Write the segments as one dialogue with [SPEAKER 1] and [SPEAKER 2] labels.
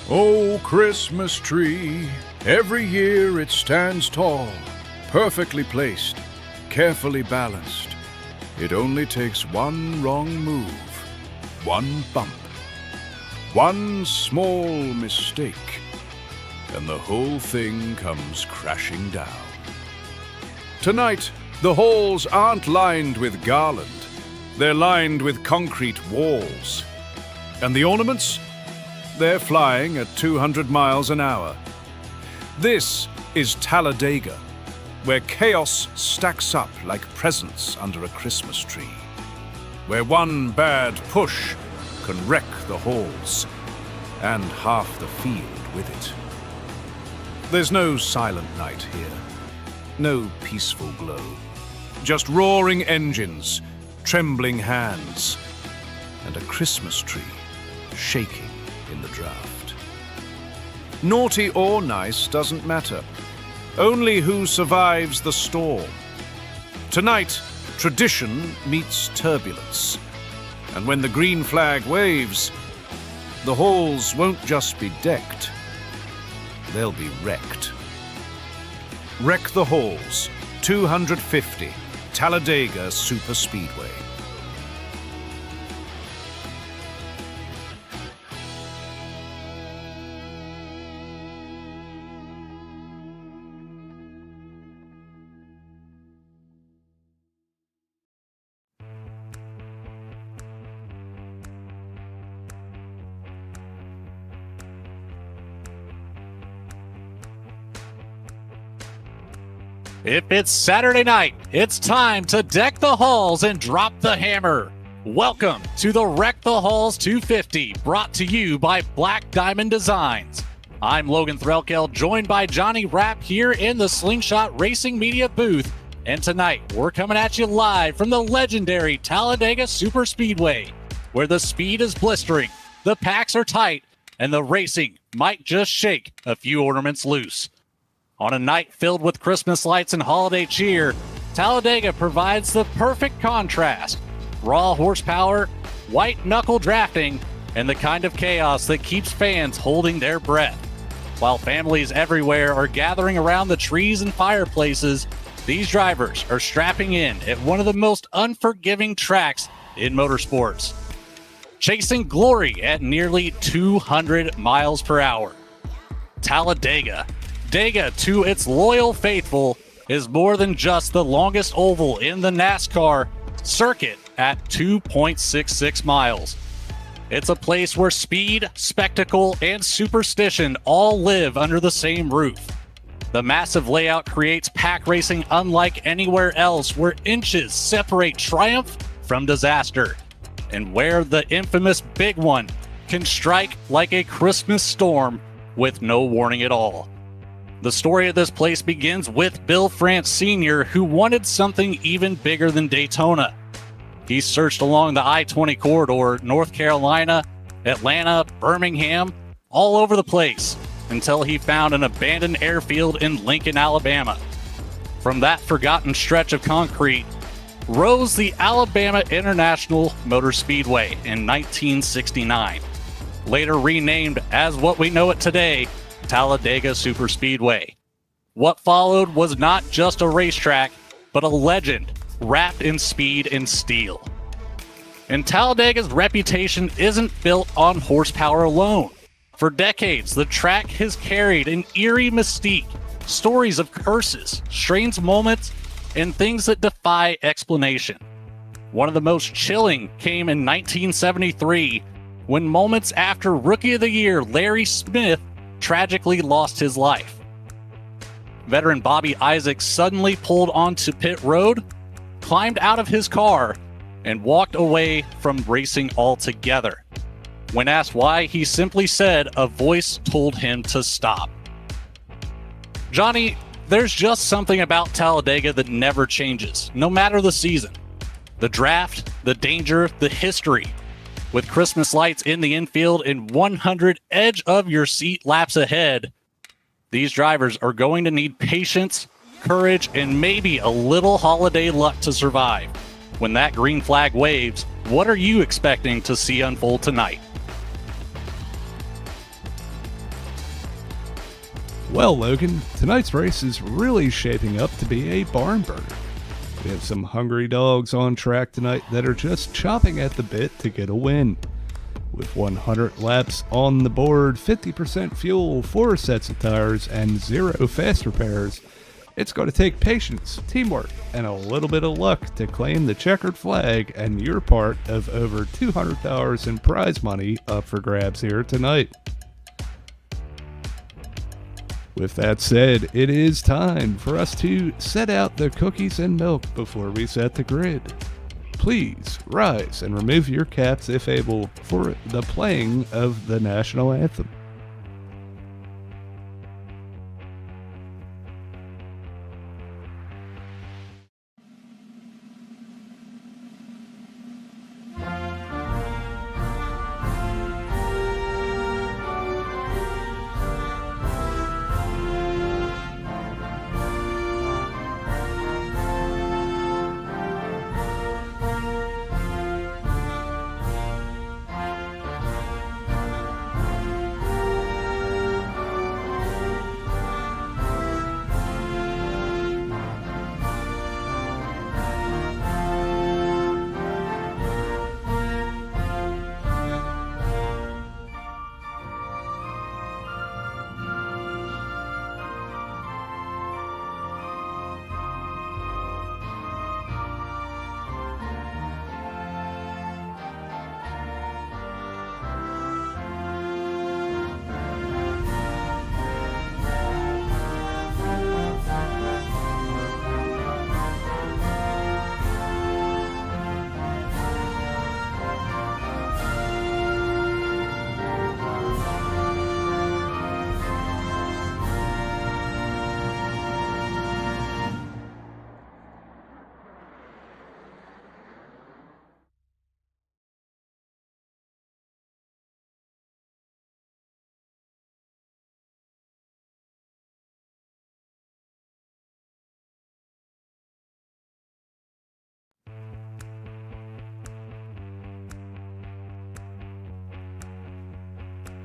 [SPEAKER 1] Oh, Christmas tree, every year it stands tall, perfectly placed, carefully balanced. It only takes one wrong move, one bump, one small mistake, and the whole thing comes crashing down. Tonight, the halls aren't lined with garland. They're lined with concrete walls. And the ornaments? They're flying at 200 miles an hour. This is Talladega, where chaos stacks up like presents under a Christmas tree, where one bad push can wreck the halls and half the field with it. There's no silent night here, no peaceful glow, just roaring engines, trembling hands, and a Christmas tree shaking in the draft. Naughty or nice doesn't matter. Only who survives the storm. Tonight, tradition meets turbulence. And when the green flag waves, the halls won't just be decked, they'll be wrecked. Wreck the Halls, 250, Talladega Superspeedway.
[SPEAKER 2] If it's Saturday night, it's time to deck the halls and drop the hammer. Welcome to the Wreck the Halls 250, brought to you by Black Diamond Designs. I'm Logan Threlkeld, joined by Johnny Rapp here in the Slingshot Racing Media booth. And tonight, we're coming at you live from the legendary Talladega Superspeedway, where the speed is blistering, the packs are tight, and the racing might just shake a few ornaments loose. On a night filled with Christmas lights and holiday cheer, Talladega provides the perfect contrast. Raw horsepower, white-knuckle drafting, and the kind of chaos that keeps fans holding their breath. While families everywhere are gathering around the trees and fireplaces, these drivers are strapping in at one of the most unforgiving tracks in motorsports, chasing glory at nearly 200 miles per hour. Talladega to its loyal faithful is more than just the longest oval in the NASCAR circuit at 2.66 miles. It's a place where speed, spectacle, and superstition all live under the same roof. The massive layout creates pack racing unlike anywhere else, where inches separate triumph from disaster, and where the infamous Big One can strike like a Christmas storm with no warning at all. The story of this place begins with Bill France Sr., who wanted something even bigger than Daytona. He searched along the I-20 corridor, North Carolina, Atlanta, Birmingham, all over the place, until he found an abandoned airfield in Lincoln, Alabama. From that forgotten stretch of concrete rose the Alabama International Motor Speedway in 1969, later renamed as what we know it today, Talladega Superspeedway. What followed was not just a racetrack, but a legend wrapped in speed and steel. And Talladega's reputation isn't built on horsepower alone. For decades, the track has carried an eerie mystique, stories of curses, strange moments, and things that defy explanation. One of the most chilling came in 1973, when moments after Rookie of the Year Larry Smith tragically lost his life. Veteran Bobby Isaacs suddenly pulled onto pit road, climbed out of his car, and walked away from racing altogether. When asked why, he simply said a voice told him to stop. Johnny, there's just something about Talladega that never changes, no matter the season. The draft, the danger, the history. With Christmas lights in the infield and 100 edge-of-your-seat laps ahead, these drivers are going to need patience, courage, and maybe a little holiday luck to survive. When that green flag waves, what are you expecting to see unfold tonight?
[SPEAKER 3] Well, Logan, tonight's race is really shaping up to be a barn burner. We have some hungry dogs on track tonight that are just chomping at the bit to get a win. With 100 laps on the board, 50% fuel, 4 sets of tires, and 0 fast repairs, it's going to take patience, teamwork, and a little bit of luck to claim the checkered flag and your part of over $200 in prize money up for grabs here tonight. With that said, it is time for us to set out the cookies and milk before we set the grid. Please rise and remove your caps if able for the playing of the national anthem.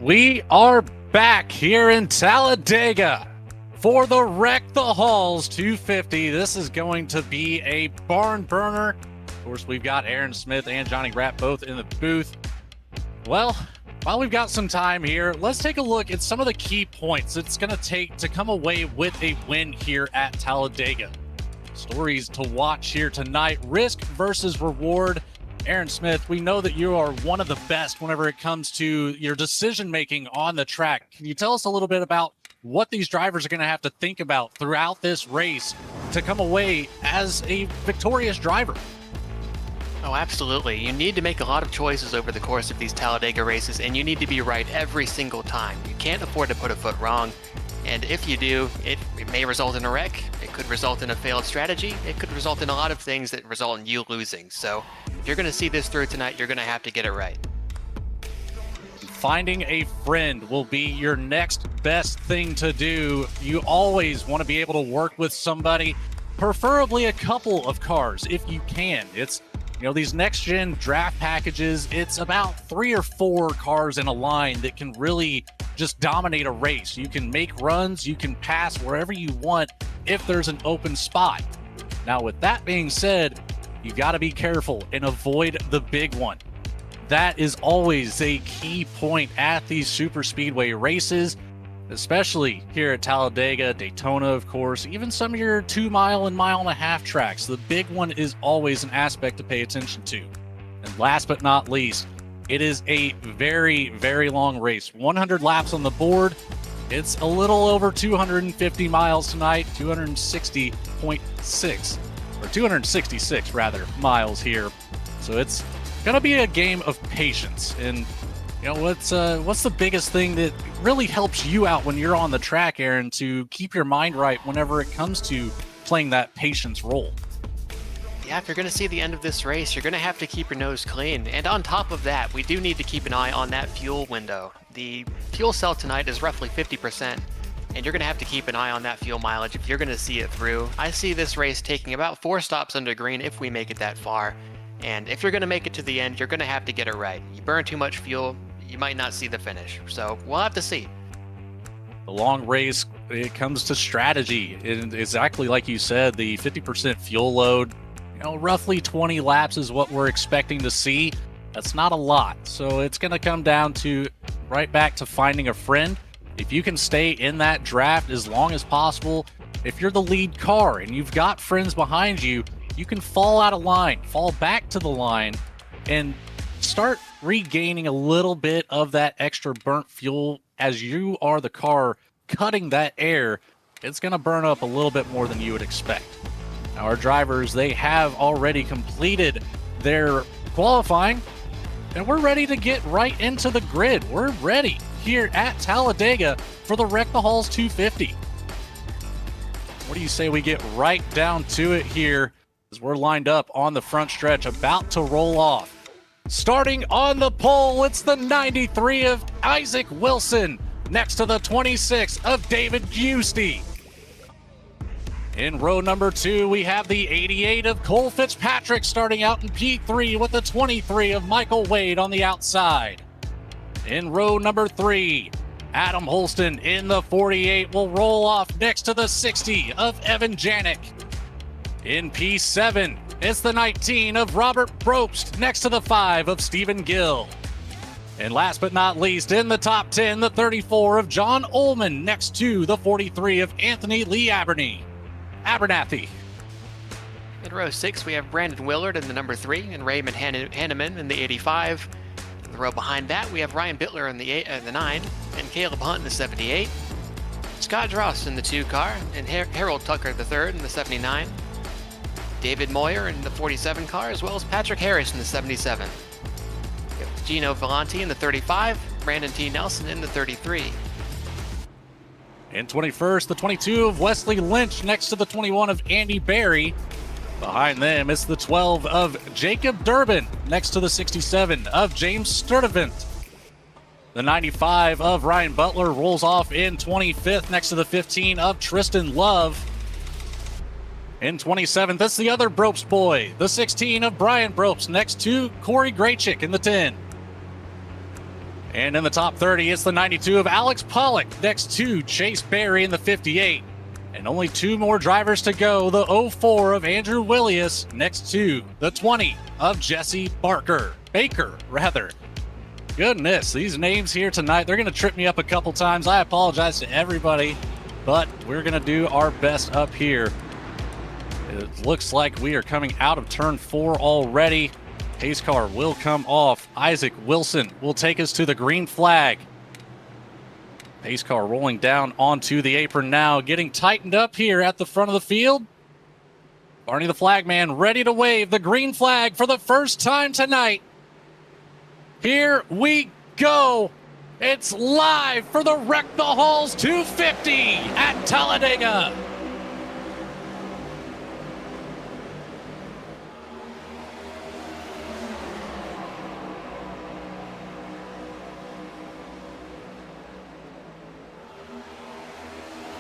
[SPEAKER 2] We are back here in Talladega for the Wreck the Halls 250. This is going to be a barn burner. Of course, we've got Aaron Smith and Johnny Rapp both in the booth. Well, while we've got some time here, let's take a look at some of the key points it's going to take to come away with a win here at Talladega. Stories to watch here tonight, risk versus reward. Aaron Smith, we know that you are one of the best whenever it comes to your decision-making on the track. Can you tell us a little bit about what these drivers are going to have to think about throughout this race to come away as a victorious driver?
[SPEAKER 4] Oh, absolutely. You need to make a lot of choices over the course of these Talladega races, and you need to be right every single time. You can't afford to put a foot wrong, and if you do, it may result in a wreck, it could result in a failed strategy, it could result in a lot of things that result in you losing. So if you're going to see this through tonight, you're going to have to get it right.
[SPEAKER 2] Finding a friend will be your next best thing to do. You always want to be able to work with somebody, preferably a couple of cars if you can. It's, you know, these next gen draft packages, it's about 3 or 4 cars in a line that can really just dominate a race. You can make runs, you can pass wherever you want if there's an open spot. Now, with that being said, you got to be careful and avoid the big one. That is always a key point at these super speedway races, especially here at Talladega, Daytona, of course, even some of your 2 mile and mile and a half tracks. The big one is always an aspect to pay attention to. And last but not least, it is a very, very long race. 100 laps on the board. It's a little over 250 miles tonight, 260.6, or 266 rather, miles here. So it's going to be a game of patience. And you know, what's the biggest thing that really helps you out when you're on the track, Aaron, to keep your mind right whenever it comes to playing that patience role?
[SPEAKER 4] Yeah, if you're going to see the end of this race, you're going to have to keep your nose clean. And on top of that, we do need to keep an eye on that fuel window. The fuel cell tonight is roughly 50%, and you're going to have to keep an eye on that fuel mileage if you're going to see it through. I see this race taking about 4 stops under green if we make it that far. And if you're going to make it to the end, you're going to have to get it right. You burn too much fuel, you might not see the finish. So we'll have to see.
[SPEAKER 2] The long race, it comes to strategy. And exactly like you said, the 50% fuel load, roughly 20 laps is what we're expecting to see. That's not a lot. So it's going to come down to right back to finding a friend. If you can stay in that draft as long as possible, if you're the lead car and you've got friends behind you, you can fall out of line, fall back to the line, and start regaining a little bit of that extra burnt fuel as you are the car cutting that air. It's going to burn up a little bit more than you would expect. Now, our drivers, they have already completed their qualifying, and we're ready to get right into the grid. We're ready here at Talladega for the Wreck the Halls 250. What do you say we get right down to it here as we're lined up on the front stretch, about to roll off? Starting on the pole, it's the 93 of Isaac Wilson next to the 26 of David Giusti. In row number 2, we have the 88 of Cole Fitzpatrick starting out in P3 with the 23 of Michael Wade on the outside. In row number 3, Adam Holston in the 48 will roll off next to the 60 of Evan Janik. In P7, it's the 19 of Robert Probst next to the 5 of Stephen Gill. And last but not least, in the top 10, the 34 of John Ullman next to the 43 of Anthony Lee Abernathy.
[SPEAKER 4] In row 6, we have Brandon Willard in the number 3 and Raymond Hanneman in the 85. In the row behind that, we have Ryan Bittler in the 9 and Caleb Hunt in the 78. Scott Drost in the 2 car and Harold Tucker the 3rd in the 79. David Moyer in the 47 car, as well as Patrick Harris in the 77. We have Gino Volante in the 35, Brandon T. Nelson in the 33.
[SPEAKER 2] In 21st, the 22 of Wesley Lynch next to the 21 of Andy Berry. Behind them, it's the 12 of Jacob Durbin next to the 67 of James Sturdivant. The 95 of Ryan Butler rolls off in 25th next to the 15 of Tristan Love. In 27th, that's the other Bropst boy, the 16 of Brian Bropst next to Corey Graychick in the 10. And in the top 30, it's the 92 of Alex Pollock next to Chase Berry in the 58. And only 2 more drivers to go, the 04 of Andrew Willius next to the 20 of Jesse Baker. Goodness, these names here tonight, they're going to trip me up a couple times. I apologize to everybody, but we're going to do our best up here. It looks like we are coming out of turn 4 already. Pace car will come off. Isaac Wilson will take us to the green flag. Pace car rolling down onto the apron now, getting tightened up here at the front of the field. Barney the flagman ready to wave the green flag for the first time tonight. Here we go. It's live for the Wreck the Halls 250 at Talladega.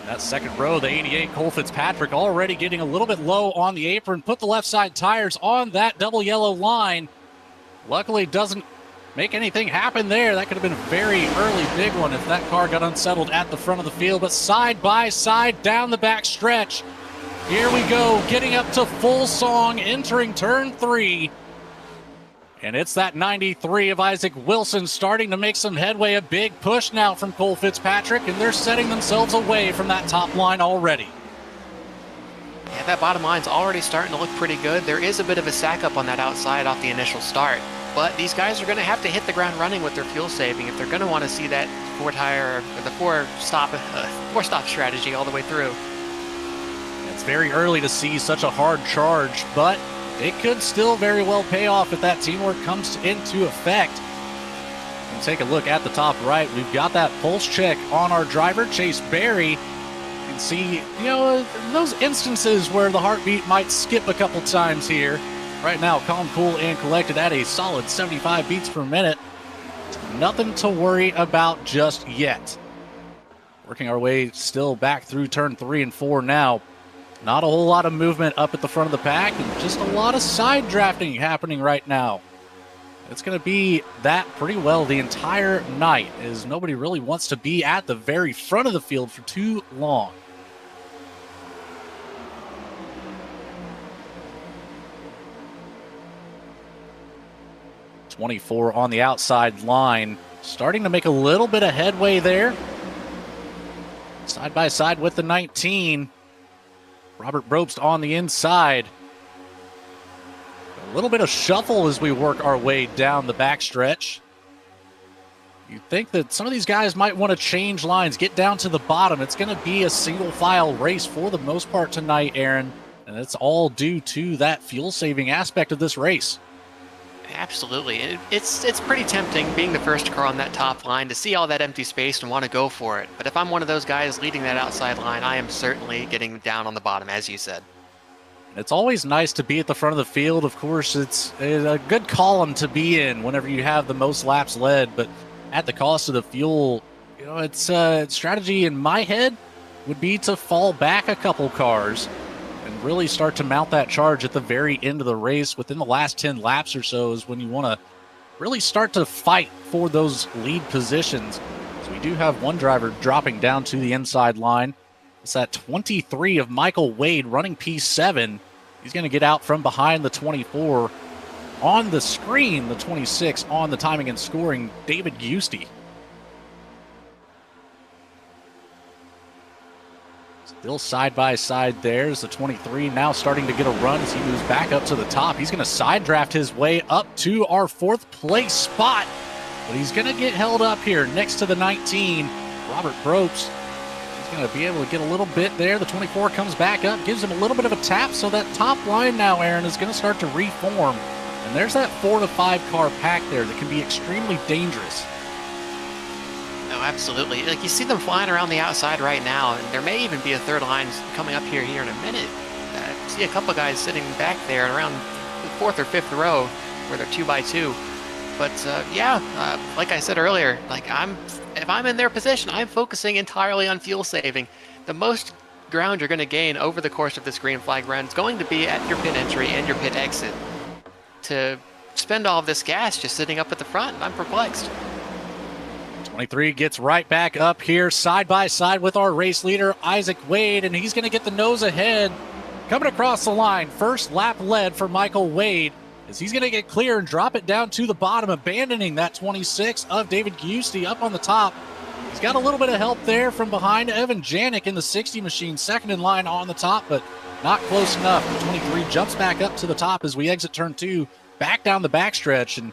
[SPEAKER 2] That second row, the 88 Cole Fitzpatrick already getting a little bit low on the apron. Put the left side tires on that double yellow line. Luckily doesn't make anything happen there. That could have been a very early big one if that car got unsettled at the front of the field. But side by side down the back stretch. Here we go, getting up to full song, entering turn 3. And it's that 93 of Isaac Wilson starting to make some headway. A big push now from Cole Fitzpatrick, and they're setting themselves away from that top line already.
[SPEAKER 4] Yeah, that bottom line's already starting to look pretty good. There is a bit of a sack up on that outside off the initial start. But these guys are going to have to hit the ground running with their fuel saving if they're going to want to see that four-stop strategy all the way through.
[SPEAKER 2] It's very early to see such a hard charge, but it could still very well pay off if that teamwork comes into effect. And take a look at the top right. We've got that pulse check on our driver, Chase Berry. And see, those instances where the heartbeat might skip a couple times here. Right now, calm, cool, and collected at a solid 75 beats per minute. Nothing to worry about just yet. Working our way still back through turn 3 and 4 now. Not a whole lot of movement up at the front of the pack, and just a lot of side drafting happening right now. It's going to be that pretty well the entire night, as nobody really wants to be at the very front of the field for too long. '24 on the outside line, starting to make a little bit of headway there. Side by side with the 19. Robert Probst on the inside. A little bit of shuffle as we work our way down the backstretch. You think that some of these guys might want to change lines, get down to the bottom. It's going to be a single file race for the most part tonight, Aaron. And it's all due to that fuel saving aspect of this race.
[SPEAKER 4] Absolutely. It's pretty tempting being the first car on that top line to see all that empty space and want to go for it. But if I'm one of those guys leading that outside line, I am certainly getting down on the bottom, as you said.
[SPEAKER 2] It's always nice to be at the front of the field. Of course, it's a good column to be in whenever you have the most laps led, but at the cost of the fuel, you know, it's strategy in my head would be to fall back a couple cars and really start to mount that charge at the very end of the race. Within the last 10 laps or so is when you want to really start to fight for those lead positions. So we do have one driver dropping down to the inside line. It's that 23 of Michael Wade running P7. He's going to get out from behind the 24. On the screen, the 26 on the timing and scoring, David Giusti. Still side by side there's the 23 now starting to get a run as he moves back up to the top. He's going to side draft his way up to our 4th place spot, but he's going to get held up here next to the 19, Robert Probst. Going to be able to get a little bit there. The 24 comes back up, gives him a little bit of a tap, so that top line now, Aaron, is going to start to reform. And there's that 4 to 5 car pack there that can be extremely dangerous.
[SPEAKER 4] No, absolutely. Like, you see them flying around the outside right now, and there may even be a third line coming up here in a minute. I see a couple guys sitting back there around the 4th or 5th row where they're 2x2. But like I said earlier, if I'm in their position, I'm focusing entirely on fuel saving. The most ground you're going to gain over the course of this green flag run is going to be at your pit entry and your pit exit. To spend all of this gas just sitting up at the front, I'm perplexed.
[SPEAKER 2] 23 gets right back up here, side by side with our race leader, Isaac Wade, and he's going to get the nose ahead. Coming across the line, first lap led for Michael Wade, as he's going to get clear and drop it down to the bottom, abandoning that 26 of David Giusti up on the top. He's got a little bit of help there from behind Evan Janik in the 60 machine, second in line on the top, but not close enough. The 23 jumps back up to the top as we exit turn 2, back down the backstretch, and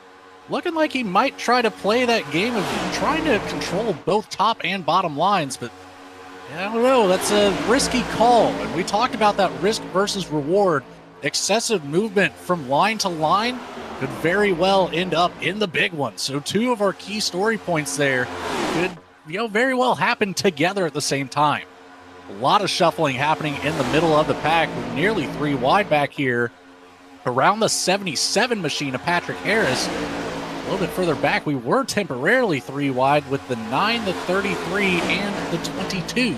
[SPEAKER 2] looking like he might try to play that game of trying to control both top and bottom lines, but I don't know. That's a risky call, and we talked about that risk versus reward. Excessive movement from line to line could very well end up in the big one. So 2 of our key story points there could, very well happen together at the same time. A lot of shuffling happening in the middle of the pack. We're nearly 3 wide back here. Around the 77 machine of Patrick Harris. A little bit further back, we were temporarily 3 wide with the 9, the 33, and the 22.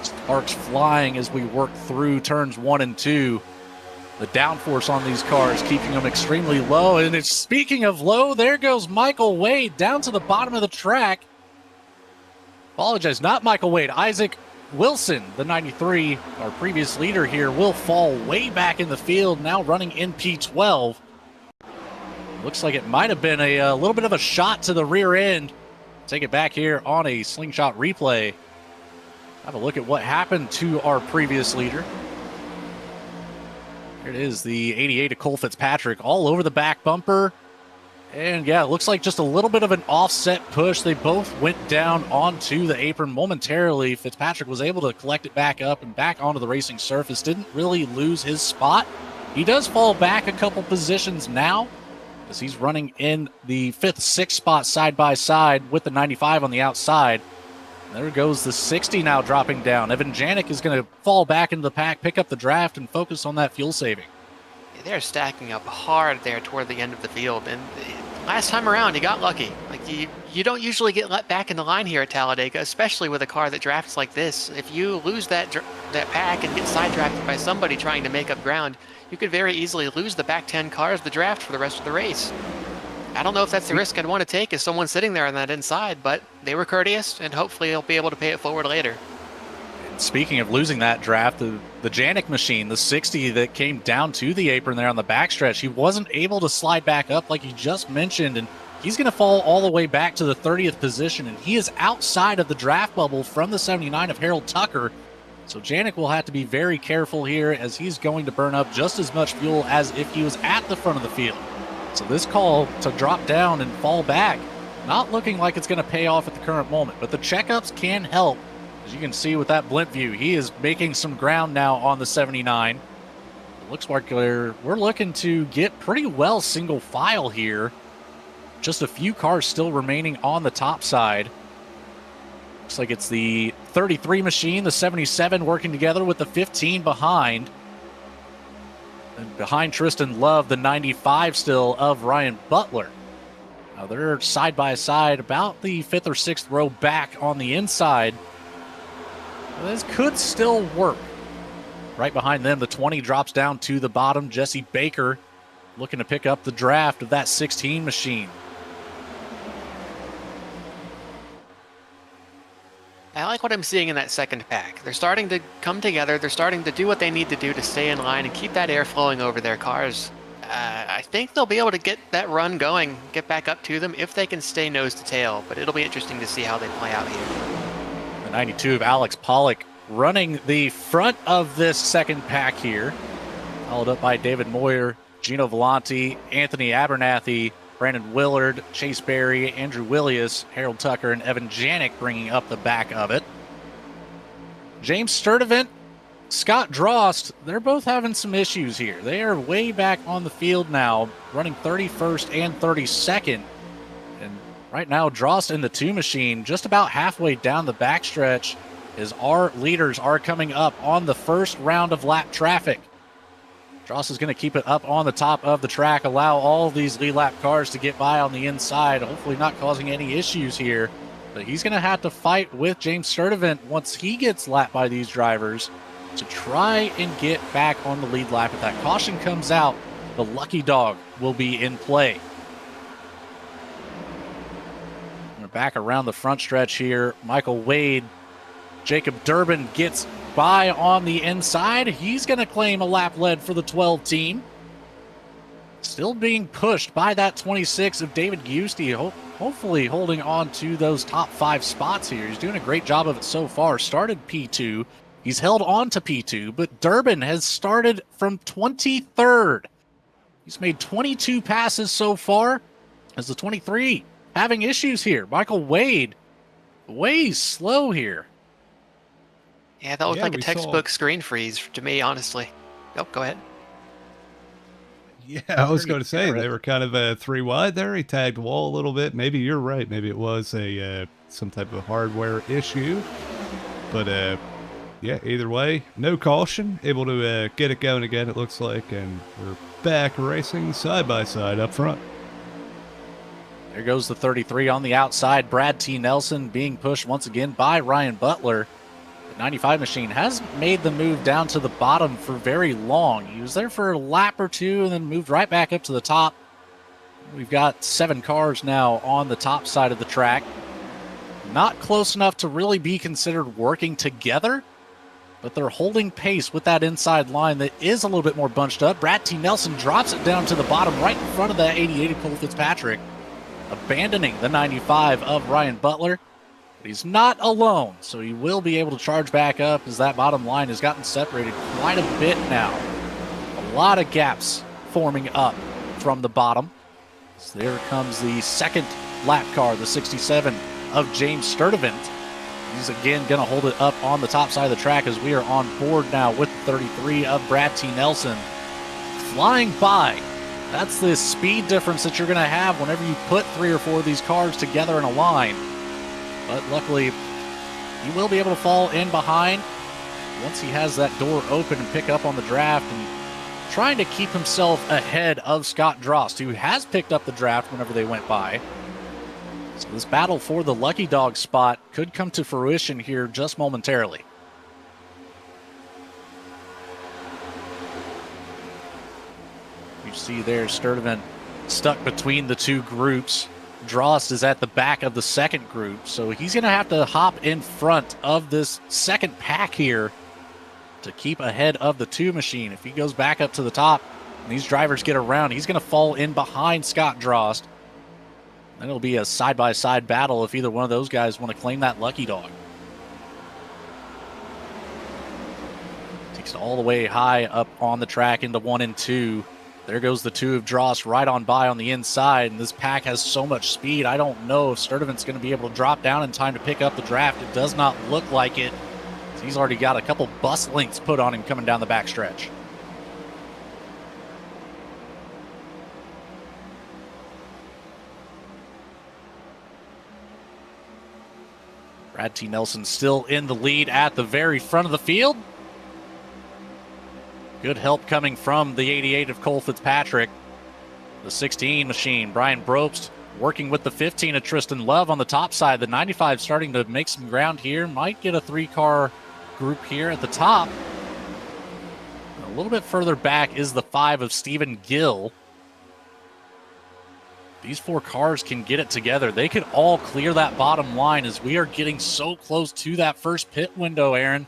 [SPEAKER 2] Sparks flying as we work through turns 1 and 2. The downforce on these cars keeping them extremely low. And it's, speaking of low, there goes Michael Wade down to the bottom of the track. Apologize, not Michael Wade. Isaac Wilson, the 93, our previous leader here, will fall way back in the field, now running in P12. Looks like it might have been a little bit of a shot to the rear end. Take it back here on a Slingshot replay. Have a look at what happened to our previous leader. Here it is, the 88 of Cole Fitzpatrick, all over the back bumper. And yeah, it looks like just a little bit of an offset push. They both went down onto the apron momentarily. Fitzpatrick was able to collect it back up and back onto the racing surface. Didn't really lose his spot. He does fall back a couple positions now, as he's running in the 5th, 6th spot side by side with the 95 on the outside. There goes the 60 now dropping down. Evan Janik is going to fall back into the pack, pick up the draft, and focus on that fuel saving.
[SPEAKER 4] They're stacking up hard there toward the end of the field. And last time around, he got lucky. Like you don't usually get let back in the line here at Talladega, especially with a car that drafts like this. If you lose that pack and get sidetracked by somebody trying to make up ground, you could very easily lose the back 10 cars of the draft for the rest of the race. I don't know if that's the risk I'd want to take as someone sitting there on that inside, but they were courteous, and hopefully they'll be able to pay it forward later.
[SPEAKER 2] Speaking of losing that draft, the Janik machine, the 60 that came down to the apron there on the backstretch, he wasn't able to slide back up like you just mentioned, and he's going to fall all the way back to the 30th position, and he is outside of the draft bubble from the 79 of Harold Tucker. So Janik will have to be very careful here, as he's going to burn up just as much fuel as if he was at the front of the field. So this call to drop down and fall back, not looking like it's going to pay off at the current moment, but the checkups can help. As you can see with that blimp view, he is making some ground now on the 79. It looks like we're looking to get pretty well single file here. Just a few cars still remaining on the top side. Looks like it's the 33 machine, the 77 working together with the 15 behind. And behind Tristan Love, the 95 still of Ryan Butler. Now they're side by side, about the 5th or 6th row back on the inside. This could still work. Right behind them, the 20 drops down to the bottom. Jesse Baker looking to pick up the draft of that 16 machine.
[SPEAKER 4] I like what I'm seeing in that second pack. They're starting to come together. They're starting to do what they need to do to stay in line and keep that air flowing over their cars. I think they'll be able to get that run going, get back up to them if they can stay nose to tail, but it'll be interesting to see how they play out here.
[SPEAKER 2] The 92 of Alex Pollock running the front of this second pack here. Followed up by David Moyer, Gino Volante, Anthony Abernathy, Brandon Willard, Chase Berry, Andrew Willius, Harold Tucker, and Evan Janik bringing up the back of it. James Sturdivant, Scott Drost, they're both having some issues here. They are way back on the field now, running 31st and 32nd. And right now, Drost in the 2 machine, just about halfway down the backstretch, as our leaders are coming up on the first round of lap traffic. Drost is going to keep it up on the top of the track, allow all these lead lap cars to get by on the inside, hopefully not causing any issues here. But he's going to have to fight with James Sturdivant once he gets lapped by these drivers to try and get back on the lead lap. If that caution comes out, the lucky dog will be in play. We're back around the front stretch here. Michael Wade, Jacob Durbin gets by on the inside. He's going to claim a lap lead for the 12 team. Still being pushed by that 26 of David Giusti, hopefully holding on to those top 5 spots here. He's doing a great job of it so far. Started P2. He's held on to P2, but Durbin has started from 23rd. He's made 22 passes so far as the 23 having issues here. Michael Wade, way slow here.
[SPEAKER 4] Yeah, that looked like a textbook screen freeze to me, honestly. Oh, go ahead.
[SPEAKER 3] Yeah, I was going to say they were kind of 3 wide there. He tagged wall a little bit. Maybe you're right. Maybe it was a some type of hardware issue. But yeah, either way, no caution. Able to get it going again, it looks like. And we're back racing side by side up front.
[SPEAKER 2] There goes the 33 on the outside. Brad T. Nelson being pushed once again by Ryan Butler. 95 machine hasn't made the move down to the bottom for very long. He was there for a lap or 2 and then moved right back up to the top. We've got 7 cars now on the top side of the track. Not close enough to really be considered working together, but they're holding pace with that inside line that is a little bit more bunched up. Brad T. Nelson drops it down to the bottom right in front of that 88 of Cole Fitzpatrick, abandoning the 95 of Ryan Butler. He's not alone, so he will be able to charge back up as that bottom line has gotten separated quite a bit now. A lot of gaps forming up from the bottom. So there comes the second lap car, the 67 of James Sturdivant. He's again going to hold it up on the top side of the track as we are on board now with the 33 of Brad T. Nelson. Flying by. That's the speed difference that you're going to have whenever you put 3 or 4 of these cars together in a line. But luckily, he will be able to fall in behind once he has that door open and pick up on the draft. And trying to keep himself ahead of Scott Drost, who has picked up the draft whenever they went by. So this battle for the lucky dog spot could come to fruition here just momentarily. You see there, Sturdivant stuck between the two groups. Drost is at the back of the second group, so he's going to have to hop in front of this second pack here to keep ahead of the two machine. If he goes back up to the top and these drivers get around, he's going to fall in behind Scott Drost. Then it'll be a side-by-side battle if either one of those guys want to claim that lucky dog. Takes it all the way high up on the track into 1 and 2. There goes the two of Drost right on by on the inside, and this pack has so much speed. I don't know if Sturdivant's going to be able to drop down in time to pick up the draft. It does not look like it. He's already got a couple bus links put on him coming down the backstretch. Brad T. Nelson still in the lead at the very front of the field. Good help coming from the 88 of Cole Fitzpatrick. The 16 machine, Brian Brobst, working with the 15 of Tristan Love on the top side. The 95 starting to make some ground here. Might get a 3-car group here at the top. A little bit further back is the 5 of Stephen Gill. These 4 cars can get it together. They could all clear that bottom line as we are getting so close to that first pit window, Aaron.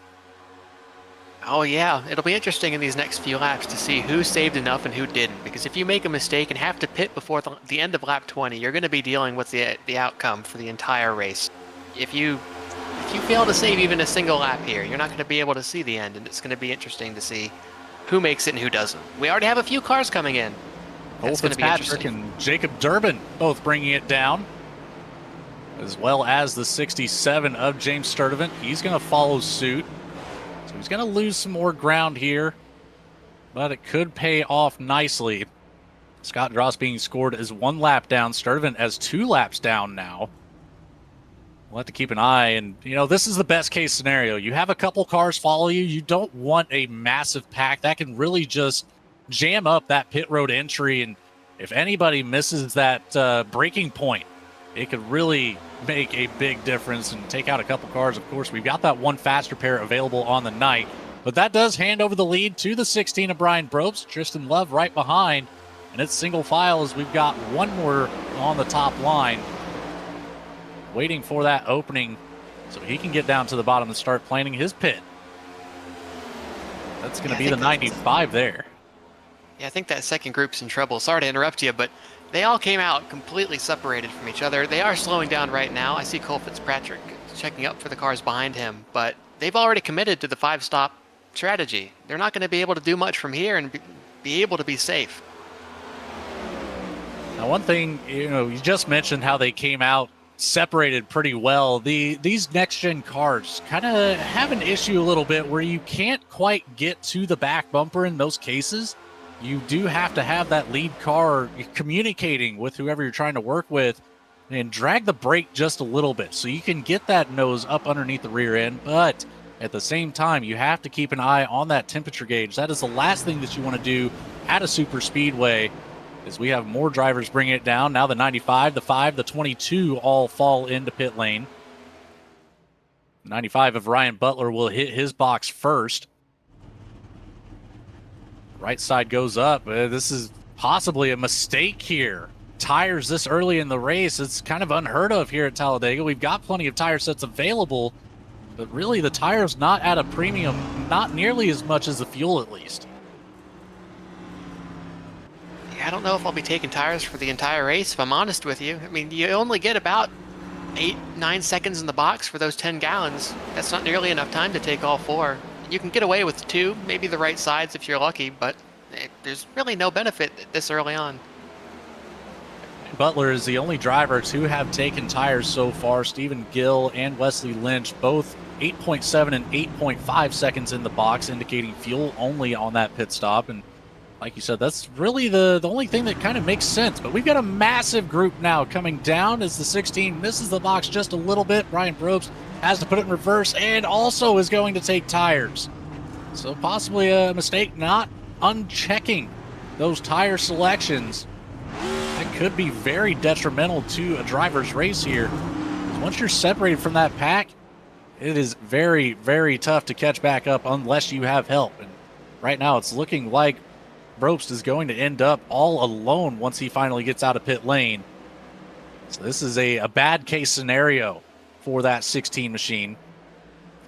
[SPEAKER 4] Oh yeah, it'll be interesting in these next few laps to see who saved enough and who didn't. Because if you make a mistake and have to pit before the end of lap 20, you're going to be dealing with the outcome for the entire race. If you fail to save even a single lap here, you're not going to be able to see the end, and it's going to be interesting to see who makes it and who doesn't. We already have a few cars coming in.
[SPEAKER 2] Cole Fitzpatrick and Jacob Durbin both bringing it down, as well as the 67 of James Sturdivant. He's going to follow suit. So he's going to lose some more ground here, but it could pay off nicely. Scott Drost being scored as 1 lap down. Sturdivant as 2 laps down now. We'll have to keep an eye, and this is the best case scenario. You have a couple cars follow you. You don't want a massive pack that can really just jam up that pit road entry, and if anybody misses that braking point, it could really make a big difference and take out a couple cars. Of course, we've got that 1 faster pair available on the night, but that does hand over the lead to the 16 of Brian Brobst. Tristan Love right behind, and it's single file as we've got 1 more on the top line, waiting for that opening so he can get down to the bottom and start planning his pit. That's going to be the 95 there.
[SPEAKER 4] Yeah, I think that second group's in trouble. Sorry to interrupt you, but they all came out completely separated from each other. They are slowing down right now. I see Cole Fitzpatrick checking up for the cars behind him, but they've already committed to the 5-stop strategy. They're not going to be able to do much from here and be able to be safe.
[SPEAKER 2] Now, one thing, you just mentioned how they came out separated pretty well. These next-gen cars kind of have an issue a little bit where you can't quite get to the back bumper in most cases. You do have to have that lead car communicating with whoever you're trying to work with and drag the brake just a little bit so you can get that nose up underneath the rear end. But at the same time, you have to keep an eye on that temperature gauge. That is the last thing that you want to do at a super speedway, as we have more drivers bringing it down. Now the 95, the 5, the 22 all fall into pit lane. 95 of Ryan Butler will hit his box first. Right side goes up. This is possibly a mistake here. Tires this early in the race, it's kind of unheard of here at Talladega. We've got plenty of tire sets available, but really the tire's not at a premium, not nearly as much as the fuel at least.
[SPEAKER 4] Yeah, I don't know if I'll be taking tires for the entire race, if I'm honest with you. I mean, you only get about 8-9 seconds in the box for those 10 gallons. That's not nearly enough time to take all 4. You can get away with 2, maybe the right sides if you're lucky, but there's really no benefit this early on.
[SPEAKER 2] Butler is the only driver to have taken tires so far. Stephen Gill and Wesley Lynch, both 8.7 and 8.5 seconds in the box, indicating fuel only on that pit stop. And like you said, that's really the only thing that kind of makes sense. But we've got a massive group now coming down as the 16 misses the box just a little bit. Brian Probst has to put it in reverse and also is going to take tires. So possibly a mistake not unchecking those tire selections, that could be very detrimental to a driver's race here. Once you're separated from that pack, it is very, very tough to catch back up unless you have help. And right now it's looking like Probst is going to end up all alone once he finally gets out of pit lane. So this is a bad case scenario for that 16 machine.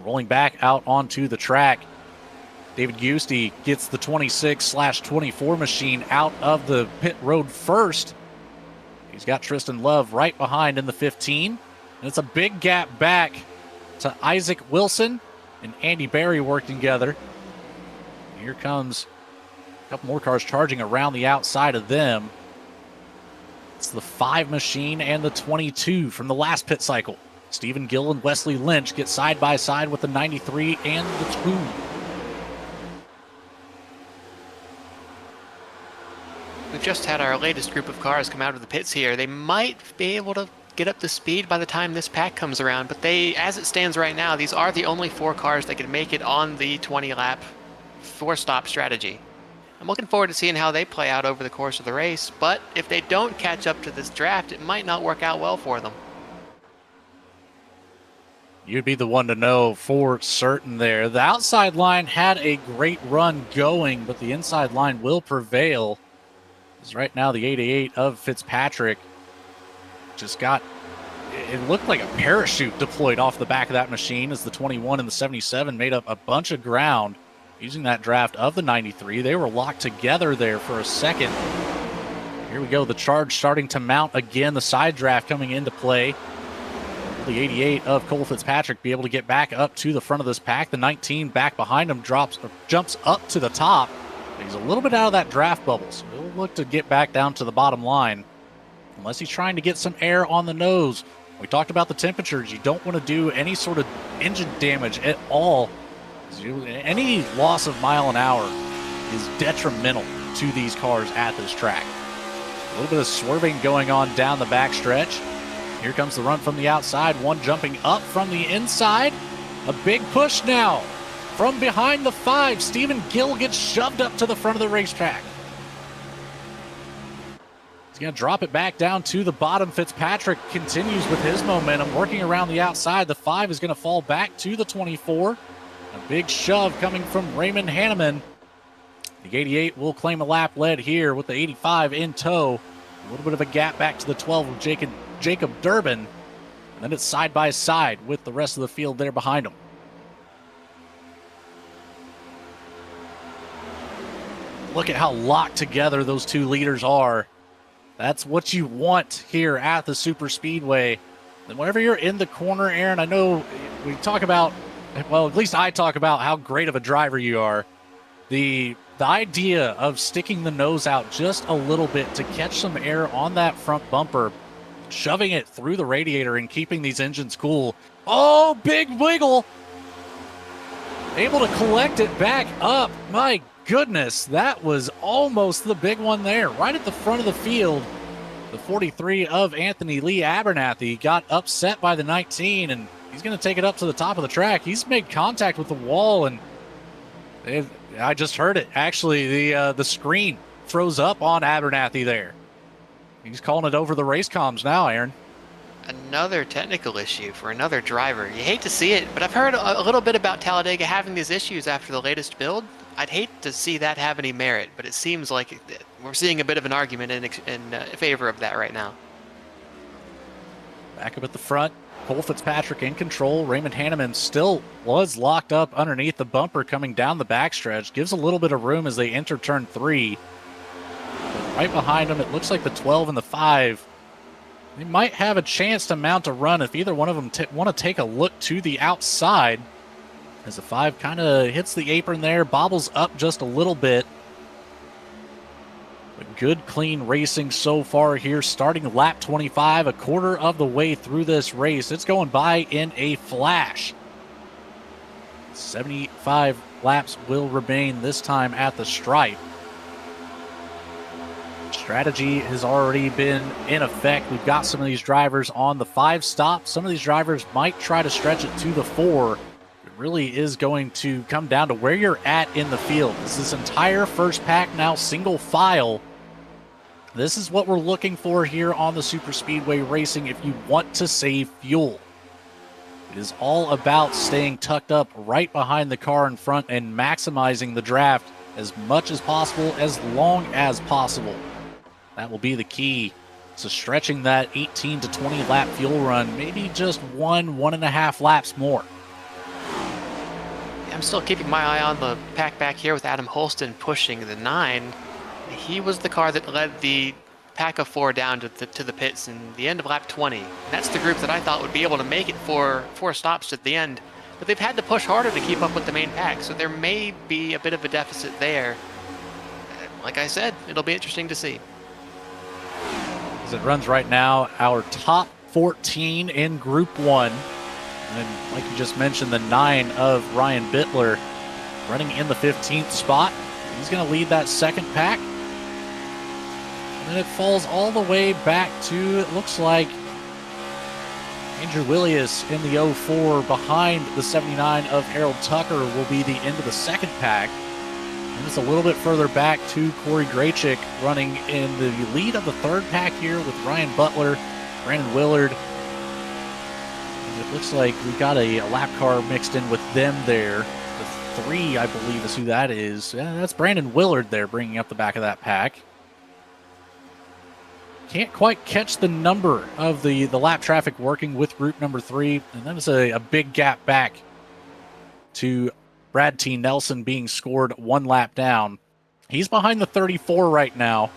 [SPEAKER 2] Rolling back out onto the track, David Giusti gets the 26/24 machine out of the pit road first. He's got Tristan Love right behind in the 15. And it's a big gap back to Isaac Wilson and Andy Berry working together. Here comes a couple more cars charging around the outside of them. It's the 5 machine and the 22 from the last pit cycle. Stephen Gill and Wesley Lynch get side by side with the 93 and the 2.
[SPEAKER 4] We've just had our latest group of cars come out of the pits here. They might be able to get up to speed by the time this pack comes around, but as it stands right now, these are the only 4 cars that can make it on the 20-lap 4-stop strategy. I'm looking forward to seeing how they play out over the course of the race, but if they don't catch up to this draft, it might not work out well for them.
[SPEAKER 2] You'd be the one to know for certain there. The outside line had a great run going, but the inside line will prevail. As right now, the 88 of Fitzpatrick just got, it looked like a parachute deployed off the back of that machine as the 21 and the 77 made up a bunch of ground using that draft of the 93. They were locked together there for a second. Here we go, the charge starting to mount again, the side draft coming into play. The 88 of Cole Fitzpatrick be able to get back up to the front of this pack. The 19 back behind him jumps up to the top. He's a little bit out of that draft bubble, so he'll look to get back down to the bottom line. Unless he's trying to get some air on the nose. We talked about the temperatures. You don't want to do any sort of engine damage at all. Any loss of mile an hour is detrimental to these cars at this track. A little bit of swerving going on down the backstretch. Here comes the run from the outside. One jumping up from the inside. A big push now. From behind the 5, Stephen Gill gets shoved up to the front of the racetrack. He's going to drop it back down to the bottom. Fitzpatrick continues with his momentum, working around the outside. The 5 is going to fall back to the 24. A big shove coming from Raymond Hanneman. The 88 will claim a lap lead here with the 85 in tow. A little bit of a gap back to the 12 of Jacob Durbin. And then it's side by side with the rest of the field there behind him. Look at how locked together those two leaders are. That's what you want here at the Super Speedway. And whenever you're in the corner, Aaron, I know we talk about, well, at least I talk about how great of a driver you are. The idea of sticking the nose out just a little bit to catch some air on that front bumper, shoving it through the radiator and keeping these engines cool. Oh, big wiggle. Able to collect it back up. My goodness, that was almost the big one there. Right at the front of the field, the 43 of Anthony Lee Abernathy got upset by the 19, and he's going to take it up to the top of the track. He's made contact with the wall, and I just heard it. Actually, the screen froze up on Abernathy there. He's calling it over the race comms now, Aaron.
[SPEAKER 4] Another technical issue for another driver. You hate to see it, but I've heard a little bit about Talladega having these issues after the latest build. I'd hate to see that have any merit, but it seems like we're seeing a bit of an argument in favor of that right now.
[SPEAKER 2] Back up at the front, Cole Fitzpatrick in control. Raymond Hanneman still was locked up underneath the bumper coming down the backstretch. Gives a little bit of room as they enter turn 3. But right behind them, it looks like the 12 and the 5. They might have a chance to mount a run if either one of them want to take a look to the outside. As the 5 kind of hits the apron there, bobbles up just a little bit. But good, clean racing so far here, starting lap 25, a quarter of the way through this race. It's going by in a flash. 75 laps will remain this time at the stripe. Strategy has already been in effect. We've got some of these drivers on the 5 stop. Some of these drivers might try to stretch it to the 4. really is going to come down to where you're at in the field. This entire first pack now single file. This is what we're looking for here on the Super Speedway Racing if you want to save fuel. It is all about staying tucked up right behind the car in front and maximizing the draft as much as possible, as long as possible. That will be the key to stretching that 18 to 20 lap fuel run, maybe just 1.5 laps more.
[SPEAKER 4] I'm still keeping my eye on the pack back here with Adam Holston pushing the 9. He was the car that led the pack of 4 down to the pits in the end of lap 20. And that's the group that I thought would be able to make it for 4 stops at the end. But they've had to push harder to keep up with the main pack, so there may be a bit of a deficit there. Like I said, it'll be interesting to see.
[SPEAKER 2] As it runs right now, our top 14 in Group 1. And like you just mentioned, the 9 of Ryan Bittler running in the 15th spot. He's going to lead that second pack. And then it falls all the way back to, it looks like, Andrew Willius in the 04 behind the 79 of Harold Tucker will be the end of the second pack. And it's a little bit further back to Corey Graychick running in the lead of the third pack here with Ryan Butler, Brandon Willard. And it looks like we've got a lap car mixed in with them there. The 3, I believe, is who that is. Yeah, that's Brandon Willard there bringing up the back of that pack. Can't quite catch the number of the lap traffic working with group number 3. And that is a big gap back to Brad T. Nelson being scored 1 lap down. He's behind the 34 right now.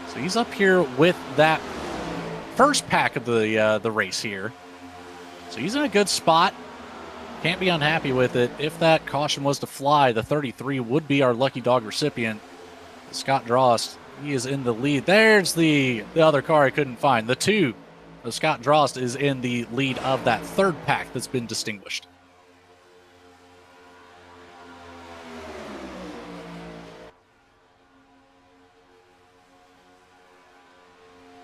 [SPEAKER 2] So he's up here with that first pack of the race here. So he's in a good spot. Can't be unhappy with it. If that caution was to fly, the 33 would be our lucky dog recipient. Scott Drost, he is in the lead. There's the other car I couldn't find. The 2 of Scott Drost is in the lead of that third pack that's been distinguished.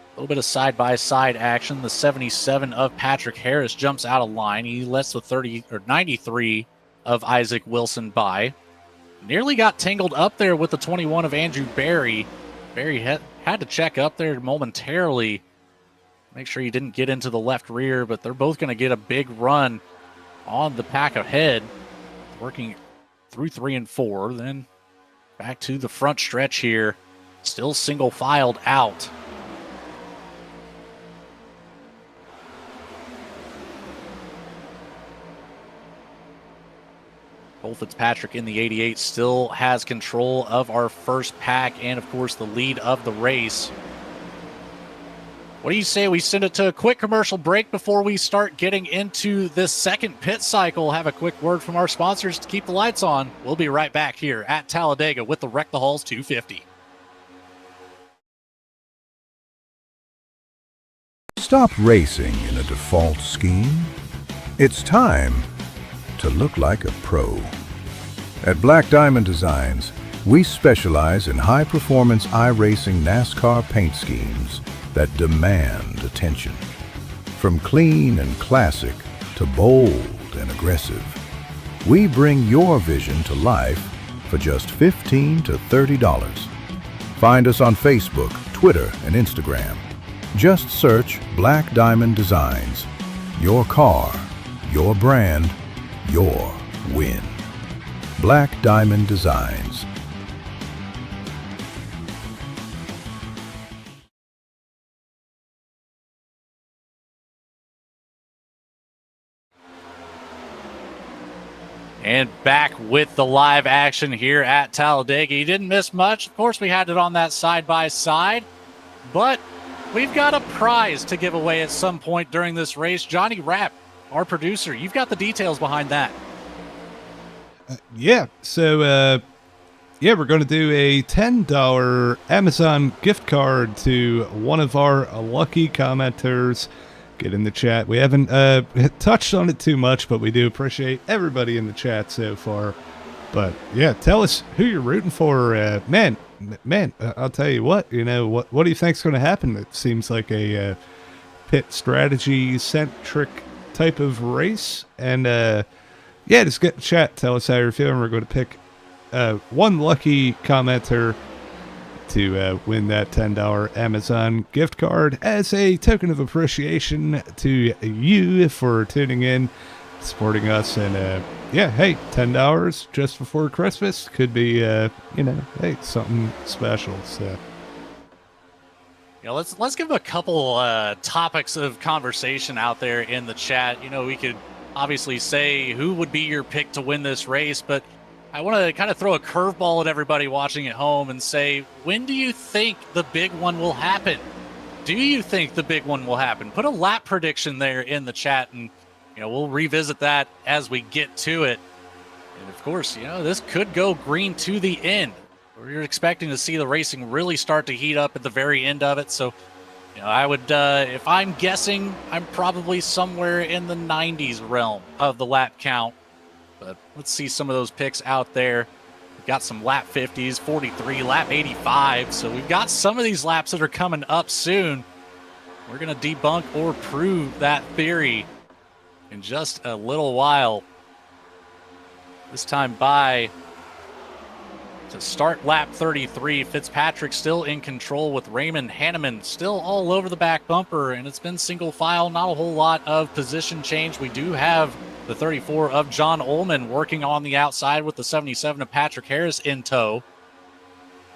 [SPEAKER 2] A little bit of side-by-side action. The 77 of Patrick Harris jumps out of line. He lets the 93 of Isaac Wilson by. Nearly got tangled up there with the 21 of Andrew Barry. Barry had to check up there momentarily. Make sure he didn't get into the left rear, but they're both going to get a big run on the pack ahead. Working through 3 and 4. Then back to the front stretch here. Still single-filed out. Cole Fitzpatrick in the 88 still has control of our first pack and, of course, the lead of the race. What do you say we send it to a quick commercial break before we start getting into this second pit cycle? Have a quick word from our sponsors to keep the lights on. We'll be right back here at Talladega with the Wreck the Halls 250.
[SPEAKER 5] Stop racing in a default scheme. It's time to look like a pro. At Black Diamond Designs, we specialize in high-performance iRacing NASCAR paint schemes that demand attention. From clean and classic to bold and aggressive, we bring your vision to life for just $15 to $30. Find us on Facebook, Twitter, and Instagram. Just search Black Diamond Designs. Your car, your brand, your win. Black Diamond Designs.
[SPEAKER 2] And back with the live action here at Talladega. You didn't miss much. Of course, we had it on that side-by-side, but we've got a prize to give away at some point during this race. Johnny Rapp, our producer, you've got the details behind that.
[SPEAKER 3] So we're going to do a $10 Amazon gift card to one of our lucky commenters. Get in the chat. We haven't touched on it too much, but we do appreciate everybody in the chat so far. But yeah, tell us who you're rooting for. Man, I'll tell you what, what do you think's going to happen? It seems like a pit strategy centric type of race, and Yeah, just get in the chat. Tell us how you're feeling. We're going to pick one lucky commenter to win that $10 Amazon gift card as a token of appreciation to you for tuning in, supporting us. And yeah, hey, $10 just before Christmas could be, hey, something special. So.
[SPEAKER 2] Let's give a couple topics of conversation out there in the chat. We could obviously say who would be your pick to win this race, but I want to kind of throw a curveball at everybody watching at home and say, when do you think the big one will happen? Do you think the big one will happen? Put a lap prediction there in the chat, and we'll revisit that as we get to it. And of course, this could go green to the end. We're expecting to see the racing really start to heat up at the very end of it. So, I would, if I'm guessing, I'm probably somewhere in the 90s realm of the lap count. But let's see some of those picks out there. We've got some lap 50s, 43, lap 85. So we've got some of these laps that are coming up soon. We're going to debunk or prove that theory in just a little while. This time by to start lap 33, Fitzpatrick still in control with Raymond Hanneman still all over the back bumper, and it's been single file, not a whole lot of position change. We do have the 34 of John Ullman working on the outside with the 77 of Patrick Harris in tow.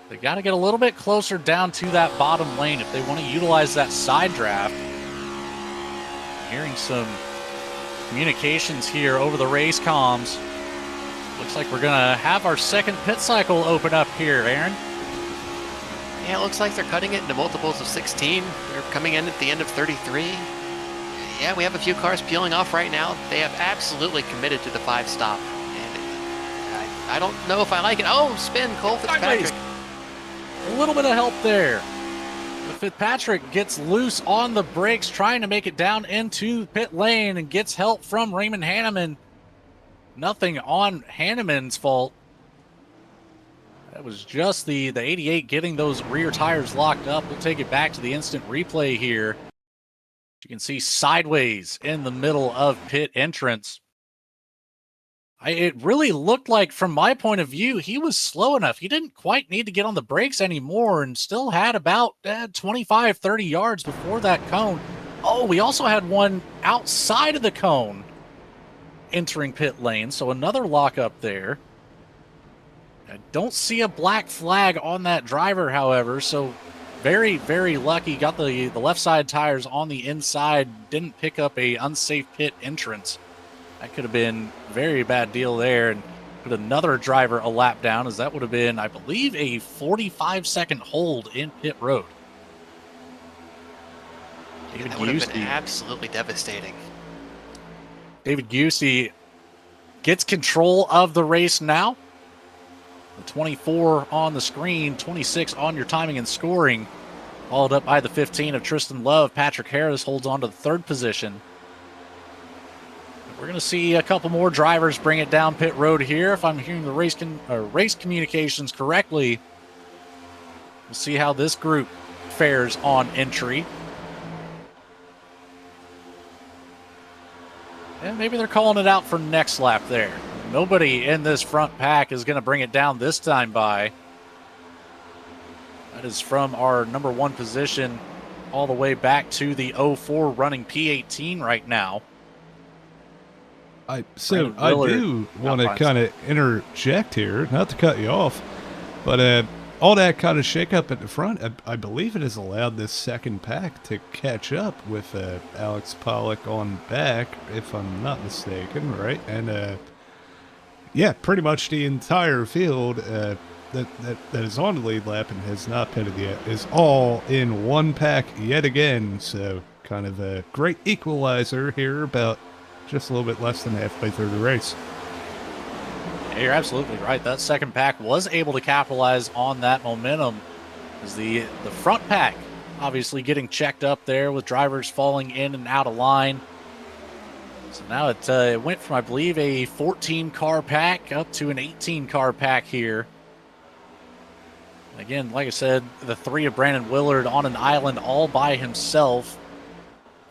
[SPEAKER 2] They got to get a little bit closer down to that bottom lane if they want to utilize that side draft. Hearing some communications here over the race comms. Looks like we're going to have our second pit cycle open up here, Aaron.
[SPEAKER 4] Yeah, it looks like they're cutting it into multiples of 16. They're coming in at the end of 33. Yeah, we have a few cars peeling off right now. They have absolutely committed to the 5-stop. And I don't know if I like it. Oh, spin, Cole Fitzpatrick.
[SPEAKER 2] A little bit of help there. But Fitzpatrick gets loose on the brakes, trying to make it down into pit lane, and gets help from Raymond Hanneman. Nothing on Hanneman's fault. That was just the 88 getting those rear tires locked up. We'll take it back to the instant replay here. You can see sideways in the middle of pit entrance. It really looked like, from my point of view, he was slow enough. He didn't quite need to get on the brakes anymore and still had about 25, 30 yards before that cone. Oh, we also had one outside of the cone entering pit lane, so another lockup there. I don't see a black flag on that driver, however, so very, very lucky. Got the left side tires on the inside, didn't pick up a unsafe pit entrance. That could have been a very bad deal there, and put another driver a lap down, as that would have been, I believe, a 45-second hold in pit road.
[SPEAKER 4] That would have been absolutely devastating.
[SPEAKER 2] David Giusti gets control of the race now. The 24 on the screen, 26 on your timing and scoring. Followed up by the 15 of Tristan Love. Patrick Harris holds on to the third position. We're going to see a couple more drivers bring it down pit road here. If I'm hearing the race communications correctly, we'll see how this group fares on entry. And maybe they're calling it out for next lap there. Nobody in this front pack is going to bring it down this time by. That is from our number 1 position all the way back to the 04 running P18 right now.
[SPEAKER 3] I do want to kind of interject here, not to cut you off, but all that kind of shakeup at the front, I believe it has allowed this second pack to catch up with Alex Pollock on back, if I'm not mistaken, right? And yeah, pretty much the entire field that is on the lead lap and has not pitted yet is all in one pack yet again. So kind of a great equalizer here, about just a little bit less than halfway through the race.
[SPEAKER 2] Yeah, you're absolutely right. That second pack was able to capitalize on that momentum, as the front pack obviously getting checked up there with drivers falling in and out of line. So now it went from, I believe, a 14-car pack up to an 18-car pack here. Again, like I said, the 3 of Brandon Willard on an island all by himself.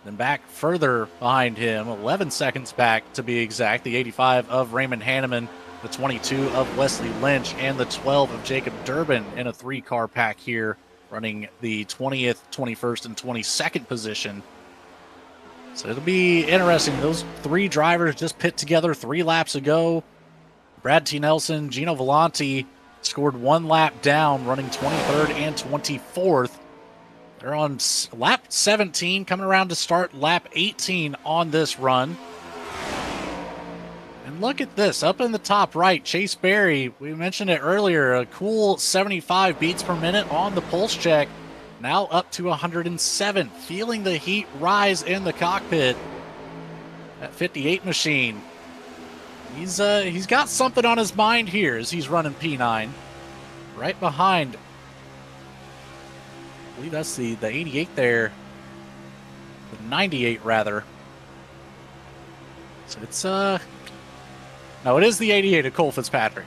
[SPEAKER 2] Then back further behind him, 11 seconds back to be exact, the 85 of Raymond Hanneman, the 22 of Wesley Lynch, and the 12 of Jacob Durbin in a 3-car pack here, running the 20th, 21st, and 22nd position. So it'll be interesting. Those 3 drivers just pit together 3 laps ago. Brad T. Nelson, Gino Volante scored 1 lap down, running 23rd and 24th. They're on lap 17, coming around to start lap 18 on this run. And look at this, up in the top right, Chase Berry, we mentioned it earlier, a cool 75 beats per minute on the pulse check. Now up to 107, feeling the heat rise in the cockpit. That 58 machine. He's got something on his mind here as he's running P9. Right behind, I believe that's the 88 there. The 98 rather. So it's no, it is the 88 of Cole Fitzpatrick.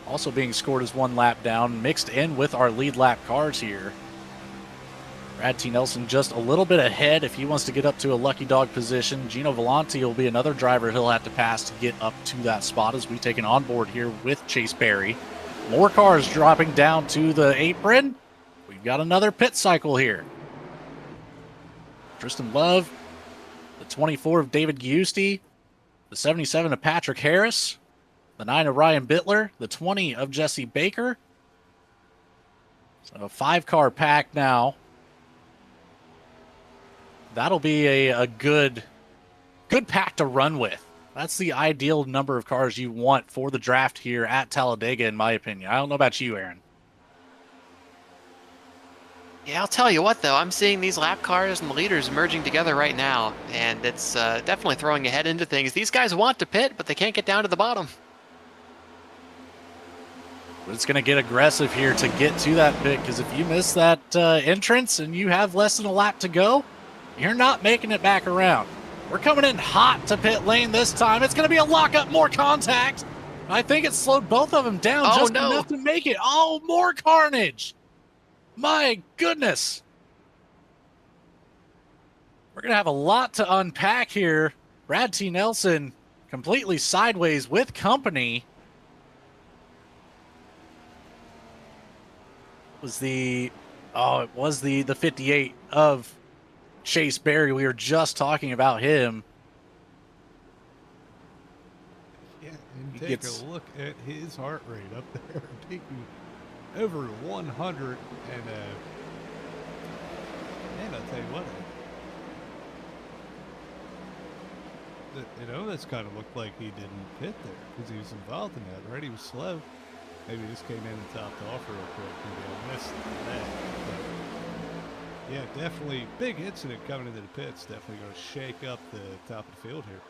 [SPEAKER 2] Also being scored as 1 lap down, mixed in with our lead lap cars here. Brad T. Nelson just a little bit ahead if he wants to get up to a lucky dog position. Gino Volante will be another driver he'll have to pass to get up to that spot as we take an onboard here with Chase Berry. More cars dropping down to the apron. We've got another pit cycle here. Tristan Love, the 24 of David Giusti, the 77 of Patrick Harris, the 9 of Ryan Bittler, the 20 of Jesse Baker. So a 5-car pack now. That'll be a good pack to run with. That's the ideal number of cars you want for the draft here at Talladega, in my opinion. I don't know about you, Aaron.
[SPEAKER 4] Yeah, I'll tell you what, though. I'm seeing these lap cars and the leaders merging together right now, and it's definitely throwing a head into things. These guys want to pit, but they can't get down to the bottom.
[SPEAKER 2] But it's going to get aggressive here to get to that pit, because if you miss that entrance and you have less than a lap to go, you're not making it back around. We're coming in hot to pit lane this time. It's going to be a lockup, more contact. I think it slowed both of them down enough to make it. Oh, more carnage. My goodness. We're going to have a lot to unpack here. Brad T. Nelson completely sideways with company. It was the 58 of Chase Berry. We were just talking about him.
[SPEAKER 3] Yeah, and take a look at his heart rate up there, peaking over 100. And I'll tell you what, that's kind of looked like he didn't pit there because he was involved in that, right? He was slow. Maybe he just came in and topped off real quick. Maybe I missed that. But yeah, definitely big incident coming into the pits. Definitely going to shake up the top of the field here.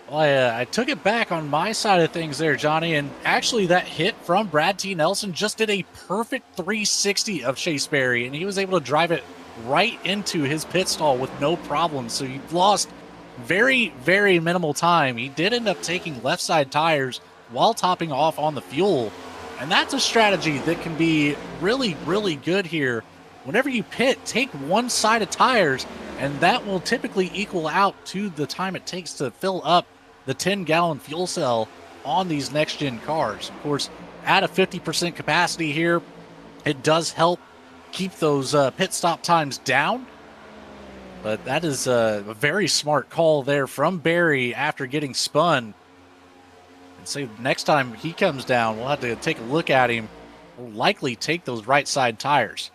[SPEAKER 2] Well, I took it back on my side of things there, Johnny, and actually that hit from Brad T. Nelson just did a perfect 360 of Chase Berry, and he was able to drive it right into his pit stall with no problem. So he lost very, very minimal time. He did end up taking left side tires while topping off on the fuel, and that's a strategy that can be really, really good here. Whenever you pit, take one side of tires, and that will typically equal out to the time it takes to fill up the 10-gallon fuel cell on these next-gen cars. Of course, at a 50% capacity here, it does help keep those pit stop times down. But that is a very smart call there from Berry after getting spun. And say next time he comes down, we'll have to take a look at him. We'll likely take those right-side tires.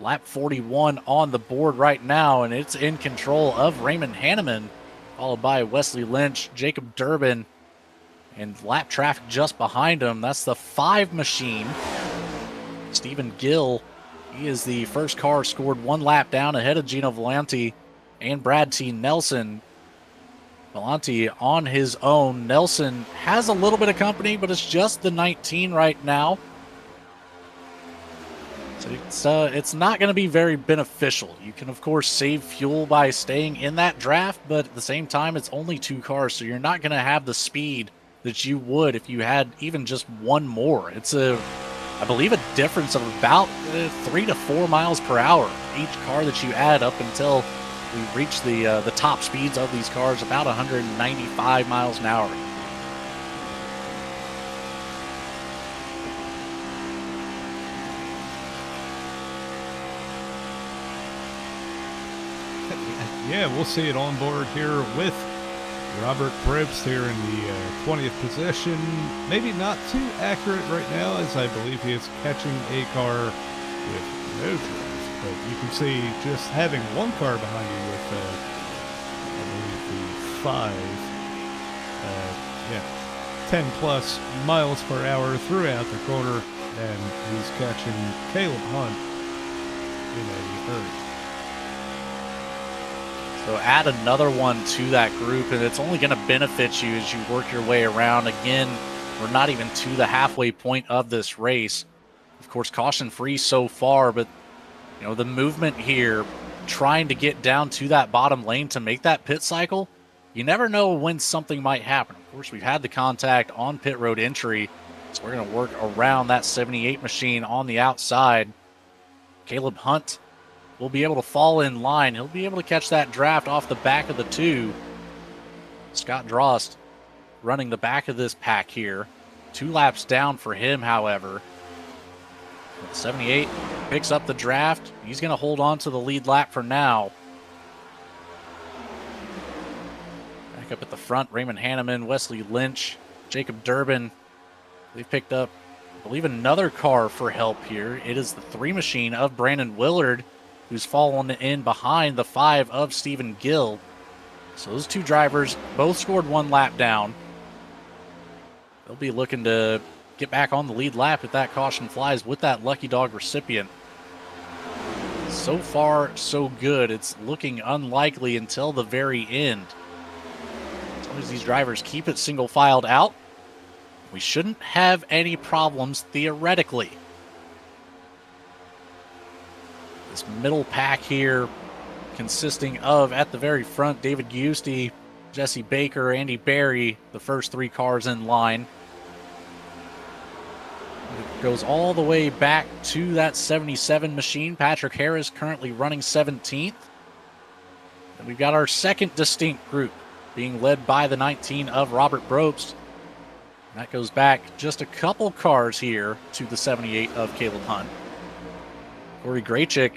[SPEAKER 2] Lap 41 on the board right now, and it's in control of Raymond Hanneman, followed by Wesley Lynch, Jacob Durbin, and lap traffic just behind him. That's the 5 machine. Stephen Gill, he is the first car scored 1 lap down ahead of Gino Volante and Brad T. Nelson. Volante on his own. Nelson has a little bit of company, but it's just the 19 right now. So it's not going to be very beneficial. You can, of course, save fuel by staying in that draft, but at the same time, it's only 2 cars, so you're not going to have the speed that you would if you had even just one more. It's a I believe, a difference of about 3 to 4 miles per hour. Each car that you add up until we reach the top speeds of these cars, about 195 miles an hour.
[SPEAKER 3] Yeah, we'll see it on board here with Robert Probst here in the 20th position. Maybe not too accurate right now, as I believe he is catching a car with no drift. But you can see just having one car behind you with, I believe, the 10 plus miles per hour throughout the corner, and he's catching Caleb Hunt in a hurry.
[SPEAKER 2] So add another one to that group, and it's only going to benefit you as you work your way around. Again, we're not even to the halfway point of this race. Of course, caution free so far, but you know, the movement here, trying to get down to that bottom lane to make that pit cycle, you never know when something might happen. Of course, we've had the contact on pit road entry, so we're going to work around that 78 machine on the outside. Caleb Hunt will be able to fall in line. He'll be able to catch that draft off the back of the 2. Scott Drost running the back of this pack here. 2 laps down for him, however. 78 picks up the draft. He's going to hold on to the lead lap for now. Back up at the front, Raymond Hanneman, Wesley Lynch, Jacob Durbin. They've picked up, I believe, another car for help here. It is the 3 machine of Brandon Willard, who's fallen in behind the 5 of Stephen Gill. So those 2 drivers both scored 1 lap down. They'll be looking to get back on the lead lap if that caution flies with that lucky dog recipient. So far, so good. It's looking unlikely until the very end. As long as these drivers keep it single filed out, we shouldn't have any problems theoretically. This middle pack here consisting of, at the very front, David Giusti, Jesse Baker, Andy Berry, the first 3 cars in line. It goes all the way back to that 77 machine. Patrick Harris currently running 17th. And we've got our second distinct group being led by the 19 of Robert Probst. And that goes back just a couple cars here to the 78 of Caleb Hunt. Corey Graychick,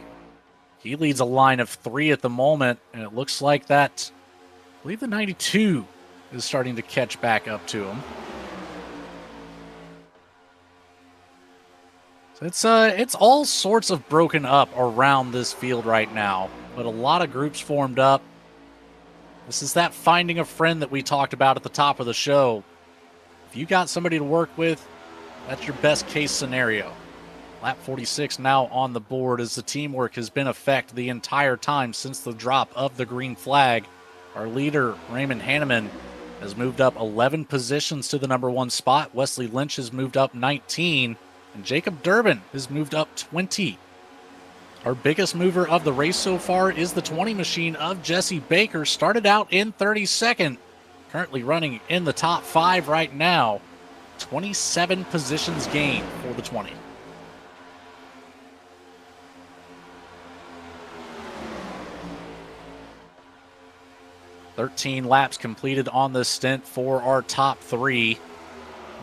[SPEAKER 2] he leads a line of 3 at the moment, and it looks like that, I believe the 92 is starting to catch back up to him. So it's all sorts of broken up around this field right now, but a lot of groups formed up. This is that finding a friend that we talked about at the top of the show. If you got somebody to work with, that's your best case scenario. Lap 46 now on the board as the teamwork has been effect the entire time since the drop of the green flag. Our leader, Raymond Hanneman, has moved up 11 positions to the number 1 spot. Wesley Lynch has moved up 19, and Jacob Durbin has moved up 20. Our biggest mover of the race so far is the 20 machine of Jesse Baker. Started out in 32nd, currently running in the top 5 right now. 27 positions gained for the 20. "13 laps completed on this stint for our top 3.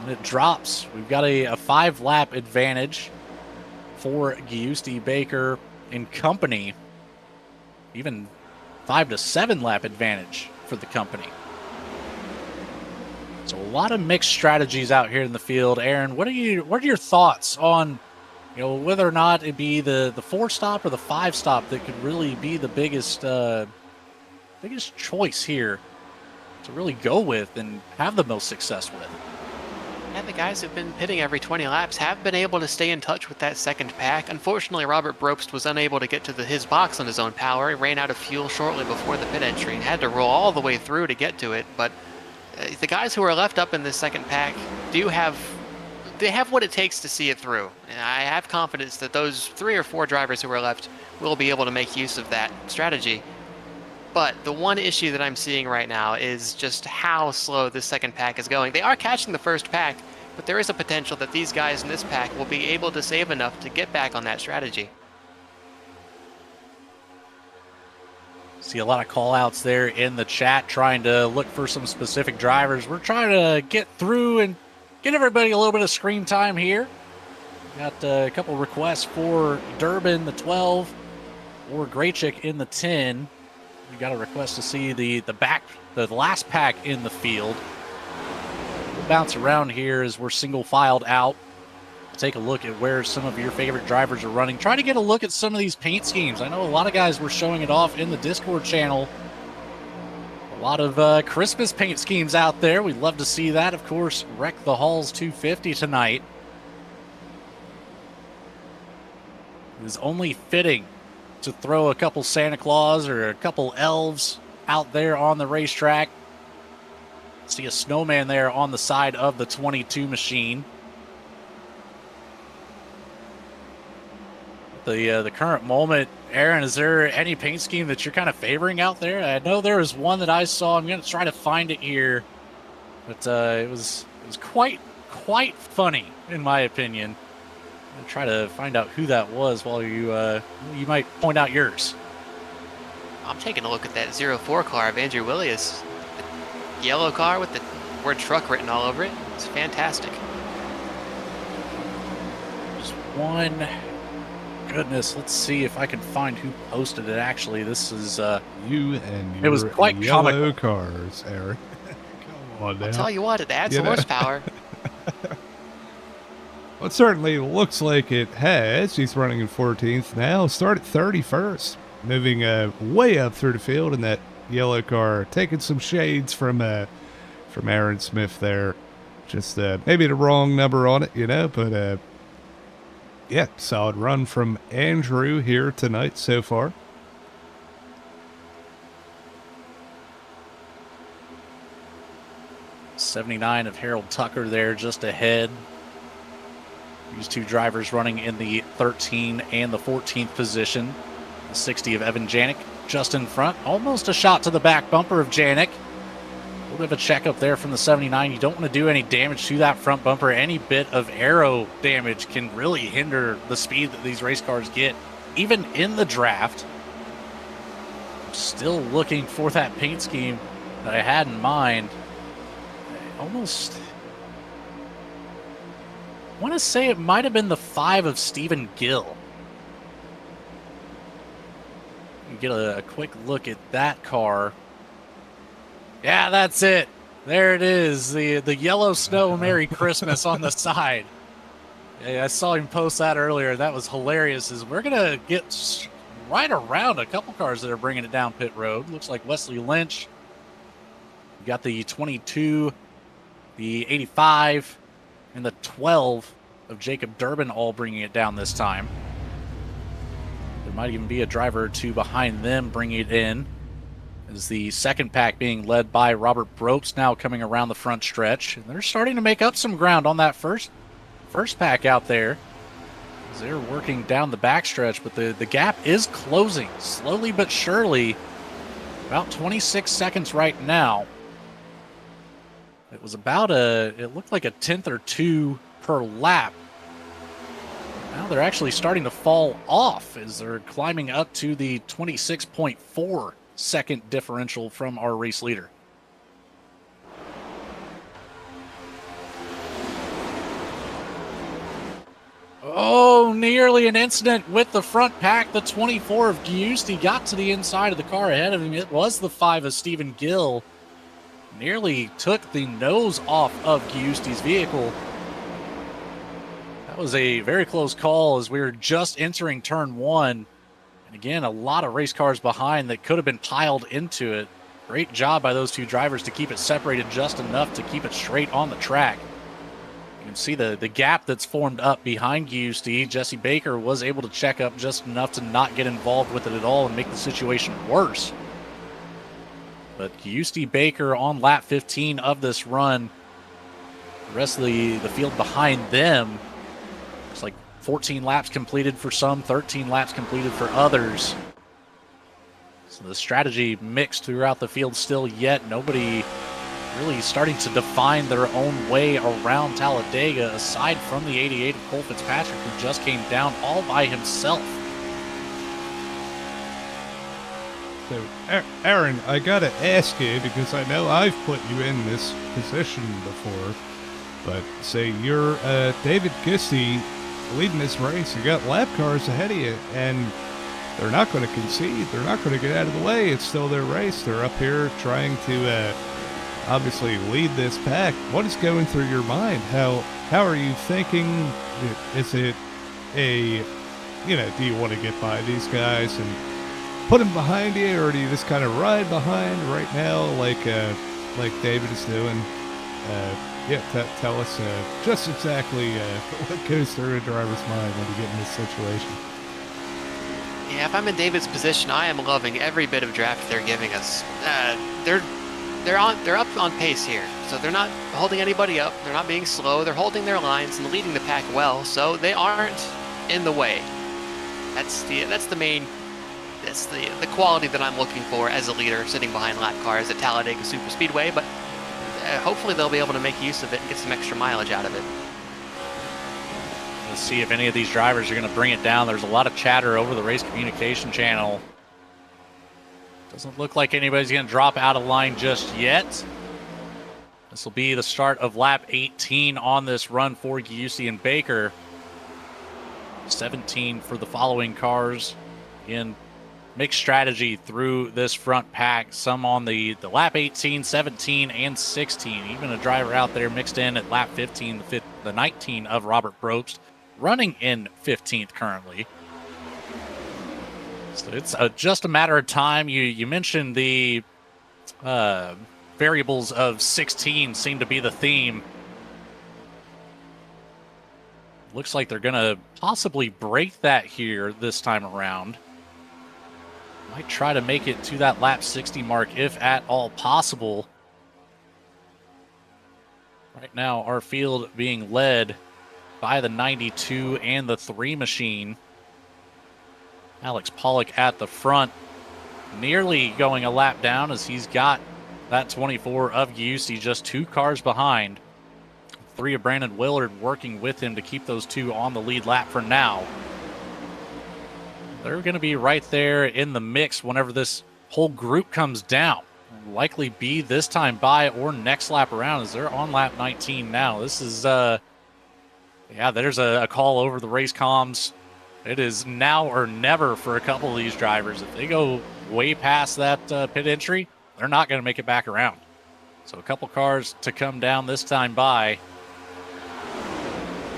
[SPEAKER 2] And it drops. We've got a 5-lap advantage for Giusti, Baker, and company. Even 5 to 7 lap advantage for the company. So a lot of mixed strategies out here in the field. Aaron, what are your thoughts on, you know, whether or not it be the 4-stop or the 5-stop that could really be the biggest choice here to really go with and have the most success with?
[SPEAKER 4] Yeah, the guys who've been pitting every 20 laps have been able to stay in touch with that second pack. Unfortunately, Robert Probst was unable to get to his box on his own power. He ran out of fuel shortly before the pit entry and had to roll all the way through to get to it. But the guys who are left up in this second pack they have what it takes to see it through. And I have confidence that those 3 or 4 drivers who are left will be able to make use of that strategy. But the one issue that I'm seeing right now is just how slow this second pack is going. They are catching the first pack but there is a potential that these guys in this pack will be able to save enough to get back on that strategy.
[SPEAKER 2] See a lot of call-outs there in the chat trying to look for some specific drivers. We're trying to get through and get everybody a little bit of screen time here. Got a couple requests for Durbin, the 12, or Graychick in the 10. We got a request to see the last pack in the field. We'll bounce around here as we're single-filed out. Take a look at where some of your favorite drivers are running. Try to get a look at some of these paint schemes. I know a lot of guys were showing it off in the Discord channel. A lot of Christmas paint schemes out there. We'd love to see that. Of course, Wreck the Halls 250 tonight. It is only fitting to throw a couple Santa Claus or a couple elves out there on the racetrack. See a snowman there on the side of the 22 machine. The current moment, Aaron, is there any paint scheme that you're kind of favoring out there? I know there was one that I saw. I'm going to try to find it here, but it was quite funny in my opinion. I'm going to try to find out who that was while you might point out yours.
[SPEAKER 4] I'm taking a look at that 04 car of Andrew Williams. The yellow car with the word truck written all over it. It's fantastic.
[SPEAKER 2] Just one. Goodness, let's see if I can find who posted it. Actually, this is
[SPEAKER 3] you and your
[SPEAKER 2] it was quite
[SPEAKER 3] yellow
[SPEAKER 2] comical.
[SPEAKER 3] Cars, Eric. Come on now.
[SPEAKER 4] I'll tell you what, it adds some horsepower.
[SPEAKER 3] Well, it certainly looks like it has. He's running in 14th now. Start at 31st. Moving way up through the field in that yellow car. Taking some shades from Aaron Smith there. Just maybe the wrong number on it, but yeah, solid run from Andrew here tonight so far.
[SPEAKER 2] '79 of Harold Tucker there just ahead. These two drivers running in the 13 and the 14th position. The 60 of Evan Janik just in front. Almost a shot to the back bumper of Janik. A little bit of a checkup there from the 79. You don't want to do any damage to that front bumper. Any bit of aero damage can really hinder the speed that these race cars get, even in the draft. I'm still looking for that paint scheme that I had in mind. I almost want to say it might have been the 5 of Stephen Gill. You get a quick look at that car. Yeah, that's it. There it is. The yellow snow Merry Christmas on the side. Yeah, I saw him post that earlier. That was hilarious. We're going to get right around a couple cars that are bringing it down pit road. Looks like Wesley Lynch. We got the 22, the 85, and the 12 of Jacob Durbin all bringing it down this time. There might even be a driver or two behind them bringing it in. Is the second pack being led by Robert Bropes now coming around the front stretch. And they're starting to make up some ground on that first pack out there. As they're working down the backstretch, but the gap is closing slowly but surely. About 26 seconds right now. It was about it looked like a tenth or two per lap. Now they're actually starting to fall off as they're climbing up to the 26.4 second differential from our race leader. Oh, nearly an incident with the front pack. The 24 of Giusti got to the inside of the car ahead of him. It was the 5 of Stephen Gill. Nearly took the nose off of Giusti's vehicle. That was a very close call as we were just entering turn 1. And again, a lot of race cars behind that could have been piled into it. Great job by those two drivers to keep it separated just enough to keep it straight on the track. You can see the gap that's formed up behind Giusti. Jesse Baker was able to check up just enough to not get involved with it at all and make the situation worse. But Giusti Baker on lap 15 of this run. The rest of the field behind them, looks like 14 laps completed for some, 13 laps completed for others. So the strategy mixed throughout the field still yet. Nobody really starting to define their own way around Talladega, aside from the 88 of Cole Fitzpatrick, who just came down all by himself.
[SPEAKER 3] So, Aaron, I gotta ask you, because I know I've put you in this position before, but say you're David Gisty leading this race. You got lap cars ahead of you, and they're not going to concede. They're not going to get out of the way. It's still their race. They're up here trying to obviously lead this pack. What is going through your mind? How are you thinking? Is it a, do you want to get by these guys and put them behind you, or do you just kind of ride behind right now like David is doing? Tell us just exactly what goes through a driver's mind when you get in this situation.
[SPEAKER 4] Yeah, if I'm in David's position, I am loving every bit of draft they're giving us. They're up on pace here, so they're not holding anybody up. They're not being slow. They're holding their lines and leading the pack well, so they aren't in the way. That's the quality that I'm looking for as a leader sitting behind lap cars at Talladega Superspeedway. But hopefully they'll be able to make use of it and get some extra mileage out of it.
[SPEAKER 2] Let's see if any of these drivers are going to bring it down. There's a lot of chatter over the race communication channel. Doesn't look like anybody's going to drop out of line just yet. This will be the start of lap 18 on this run for Giusti and Baker. 17 for the following cars in mixed strategy through this front pack. Some on the lap 18, 17, and 16. Even a driver out there mixed in at lap 15, the 19 of Robert Probst, running in 15th currently. So it's just a matter of time. You mentioned the variables of 16 seem to be the theme. Looks like they're going to possibly break that here this time around. Might try to make it to that lap 60 mark if at all possible. Right now, our field being led by the 92 and the 3 machine. Alex Pollock at the front, nearly going a lap down as he's got that 24 of Giusti just 2 cars behind. 3 of Brandon Willard working with him to keep those 2 on the lead lap for now. They're going to be right there in the mix whenever this whole group comes down. Likely be this time by or next lap around, as they're on lap 19 now. This is, there's a call over the race comms. It is now or never for a couple of these drivers. If they go way past that pit entry, they're not going to make it back around. So a couple cars to come down this time by.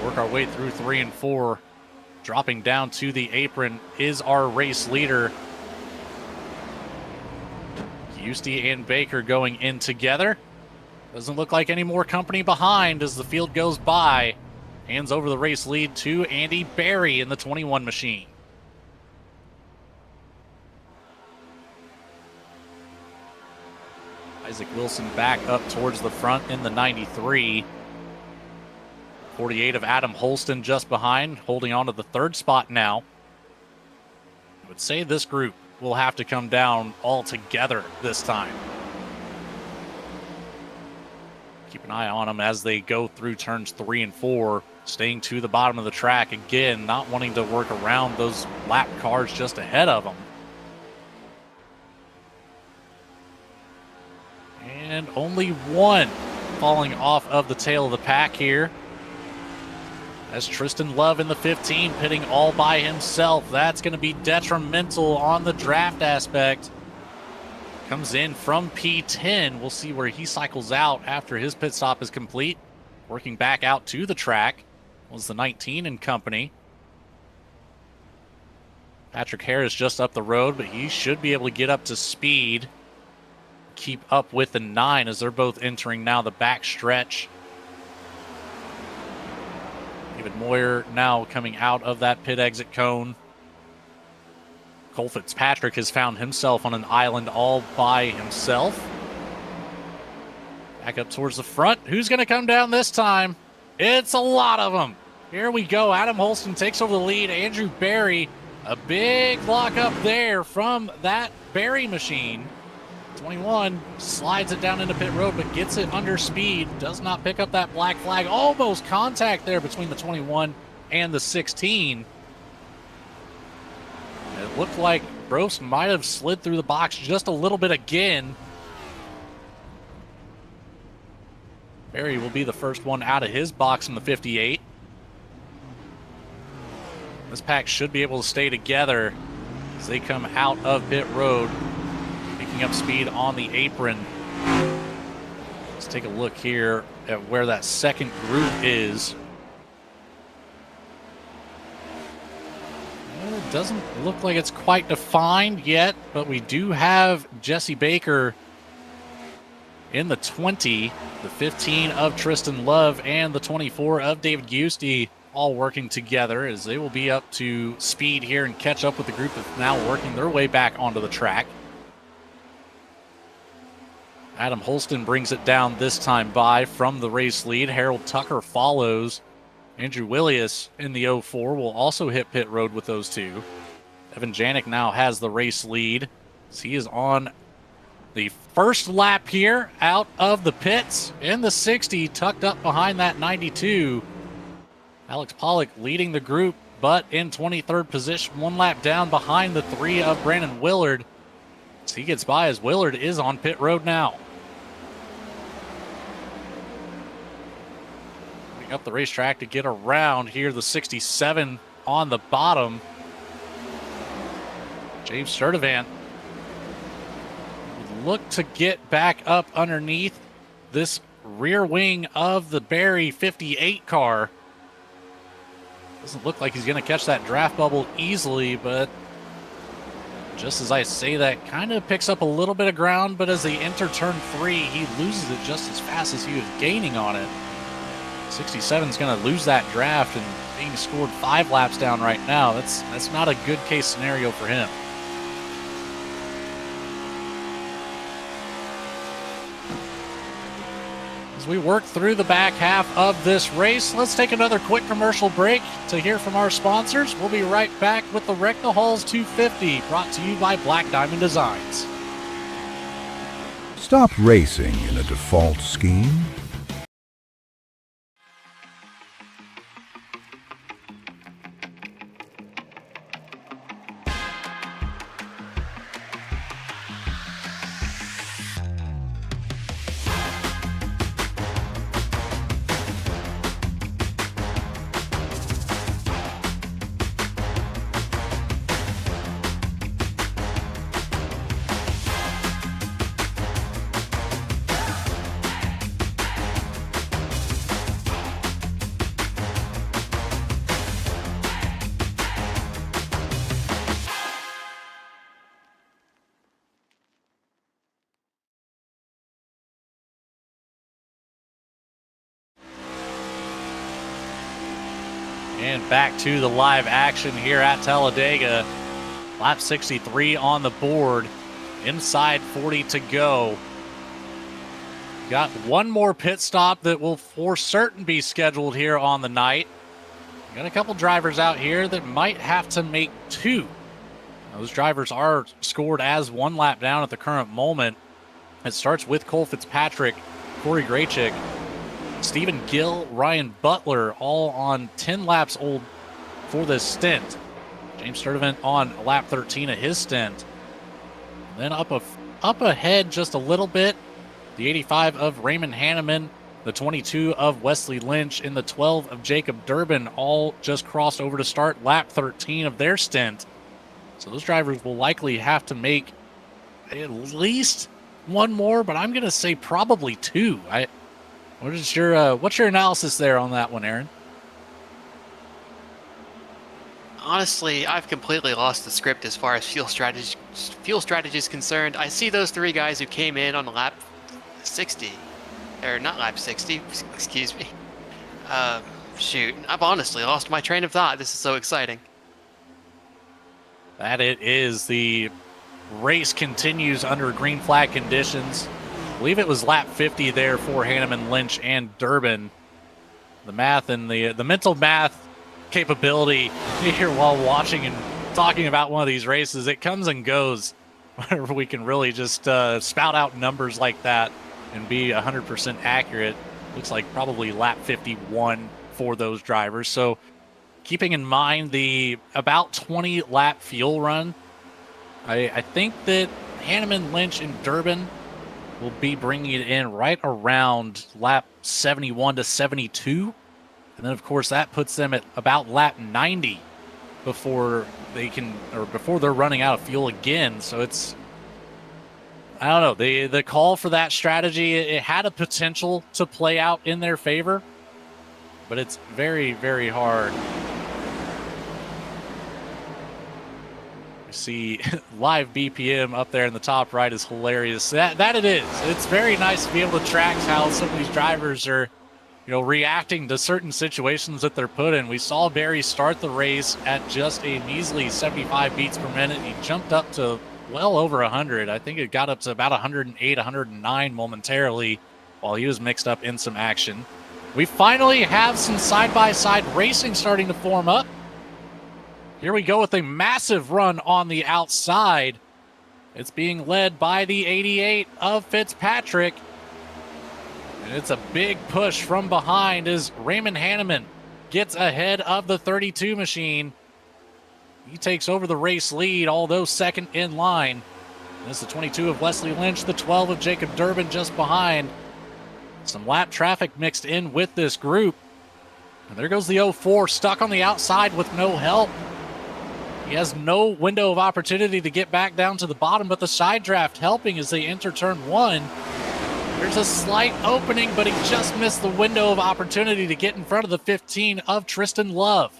[SPEAKER 2] Work our way through 3 and 4. Dropping down to the apron is our race leader. Giusti and Baker going in together. Doesn't look like any more company behind as the field goes by. Hands over the race lead to Andy Berry in the 21 machine. Isaac Wilson back up towards the front in the 93. 48 of Adam Holston just behind, holding on to the 3rd spot now. I would say this group will have to come down all together this time. Keep an eye on them as they go through turns 3 and 4, staying to the bottom of the track. Again, not wanting to work around those lap cars just ahead of them. And only one falling off of the tail of the pack here. As Tristan Love in the 15 pitting all by himself. That's going to be detrimental on the draft aspect. Comes in from P10. We'll see where he cycles out after his pit stop is complete. Working back out to the track was the 19 in company. Patrick Harris just up the road, but he should be able to get up to speed. Keep up with the 9 as they're both entering now the back stretch. David Moyer now coming out of that pit exit cone. Cole Fitzpatrick has found himself on an island all by himself. Back up towards the front. Who's going to come down this time? It's a lot of them. Here we go. Adam Holston takes over the lead. Andrew Berry, a big block up there from that Berry machine. 21 slides it down into pit road, but gets it under speed. Does not pick up that black flag. Almost contact there between the 21 and the 16. It looked like Gross might have slid through the box just a little bit again. Barry will be the first one out of his box in the 58. This pack should be able to stay together as they come out of pit road, picking up speed on the apron. Let's take a look here at where that second group is. Well, it doesn't look like it's quite defined yet, but we do have Jesse Baker in the 20, the 15 of Tristan Love, and the 24 of David Giusti, all working together as they will be up to speed here and catch up with the group that's now working their way back onto the track. Adam Holston brings it down this time by from the race lead. Harold Tucker follows. Andrew Willius in the 04 will also hit pit road with those two. Evan Janik now has the race lead. So he is on the first lap here out of the pits in the 60, tucked up behind that 92. Alex Pollock leading the group, but in 23rd position, one lap down behind the 3 of Brandon Willard. So he gets by as Willard is on pit road now. Moving up the racetrack to get around here, the 67 on the bottom. James Sturdivant would look to get back up underneath this rear wing of the Barry 58 car. Doesn't look like he's going to catch that draft bubble easily, but just as I say that, kind of picks up a little bit of ground, but as they enter turn 3, he loses it just as fast as he was gaining on it. 67 is going to lose that draft and being scored 5 laps down right now. That's not a good case scenario for him. As we work through the back half of this race, let's take another quick commercial break to hear from our sponsors. We'll be right back with the Wreck the Halls 250, brought to you by Black Diamond Designs.
[SPEAKER 5] Stop racing in a default scheme.
[SPEAKER 2] And back to the live action here at Talladega. Lap 63 on the board. Inside 40 to go. Got one more pit stop that will for certain be scheduled here on the night. Got a couple drivers out here that might have to make 2. Those drivers are scored as 1 lap down at the current moment. It starts with Cole Fitzpatrick, Corey Graychick, Stephen Gill, Ryan Butler, all on 10 laps old for this stint. James Sturdivant on lap 13 of his stint. Then up ahead just a little bit, the 85 of Raymond Hanneman, the 22 of Wesley Lynch, and the 12 of Jacob Durbin all just crossed over to start lap 13 of their stint. So those drivers will likely have to make at least one more, but I'm going to say probably 2. What's your analysis there on that one, Aaron?
[SPEAKER 4] Honestly, I've completely lost the script as far as fuel strategy is concerned. I see those 3 guys who came in on lap 60, or not lap 60, excuse me. Shoot, I've honestly lost my train of thought. This is so exciting.
[SPEAKER 2] That it is. The race continues under green flag conditions. I believe it was lap 50 there for Hanneman, Lynch, and Durbin. The math and the mental math capability here while watching and talking about one of these races, it comes and goes where we can really just spout out numbers like that and be 100% accurate. Looks like probably lap 51 for those drivers. So keeping in mind the about 20 lap fuel run, I think that Hanneman, Lynch, and Durbin will be bringing it in right around lap 71 to 72. And then, of course, that puts them at about lap 90 before they're running out of fuel again. So it's, I don't know, the call for that strategy, it had a potential to play out in their favor, but it's very, very hard. You see live BPM up there in the top right is hilarious. That it is. It's very nice to be able to track how some of these drivers are, reacting to certain situations that they're put in. We saw Barry start the race at just a measly 75 beats per minute. He jumped up to well over 100. I think it got up to about 108, 109 momentarily while he was mixed up in some action. We finally have some side-by-side racing starting to form up. Here we go with a massive run on the outside. It's being led by the 88 of Fitzpatrick. And it's a big push from behind as Raymond Hanneman gets ahead of the 32 machine. He takes over the race lead, although second in line. This is the 22 of Wesley Lynch, the 12 of Jacob Durbin just behind. Some lap traffic mixed in with this group. And there goes the 04, stuck on the outside with no help. He has no window of opportunity to get back down to the bottom, but the side draft helping as they enter turn 1. There's a slight opening, but he just missed the window of opportunity to get in front of the 15 of Tristan Love.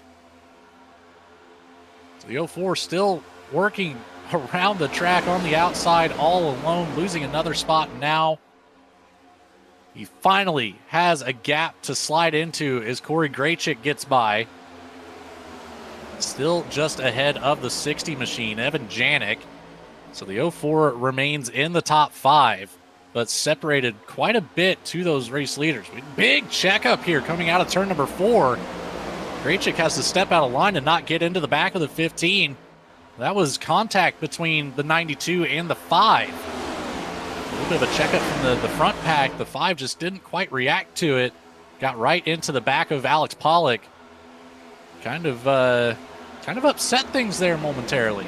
[SPEAKER 2] So the 04 still working around the track on the outside all alone, losing another spot now. He finally has a gap to slide into as Corey Graychick gets by. Still just ahead of the 60 machine, Evan Janik. So the 04 remains in the top 5, but separated quite a bit to those race leaders. Big checkup here coming out of turn number 4. Graychick has to step out of line and not get into the back of the 15. That was contact between the 92 and the 5. A little bit of a checkup from the front pack. The 5 just didn't quite react to it. Got right into the back of Alex Pollock. Kind of upset things there momentarily.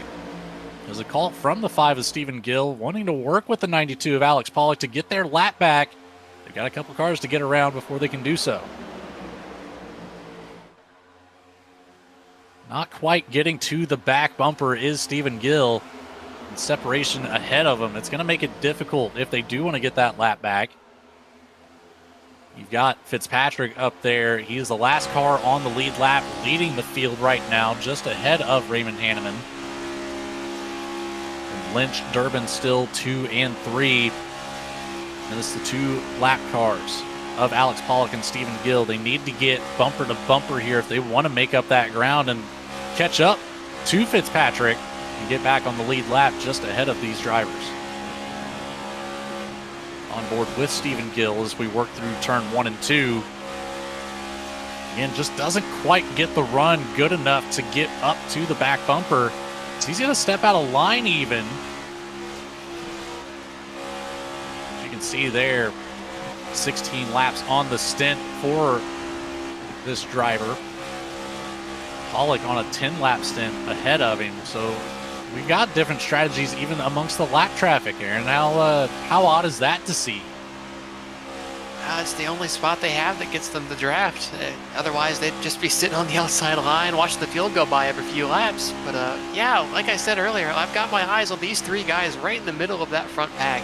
[SPEAKER 2] There's a call from the 5 of Stephen Gill, wanting to work with the 92 of Alex Pollock to get their lap back. They've got a couple cars to get around before they can do so. Not quite getting to the back bumper is Stephen Gill. And separation ahead of him. It's going to make it difficult if they do want to get that lap back. You've got Fitzpatrick up there. He is the last car on the lead lap, leading the field right now, just ahead of Raymond Hanneman. And Lynch, Durbin still 2 and 3. And this is the 2 lap cars of Alex Pollock and Stephen Gill. They need to get bumper to bumper here if they want to make up that ground and catch up to Fitzpatrick and get back on the lead lap just ahead of these drivers. On board with Stephen Gill as we work through turn 1 and 2. Again, just doesn't quite get the run good enough to get up to the back bumper. So he's going to step out of line even. As you can see there, 16 laps on the stint for this driver. Pollock on a 10-lap stint ahead of him. So we've got different strategies even amongst the lap traffic here. And how odd is that to see?
[SPEAKER 4] It's the only spot they have that gets them the draft. Otherwise, they'd just be sitting on the outside line watching the field go by every few laps. But yeah, like I said earlier, I've got my eyes on these 3 guys right in the middle of that front pack.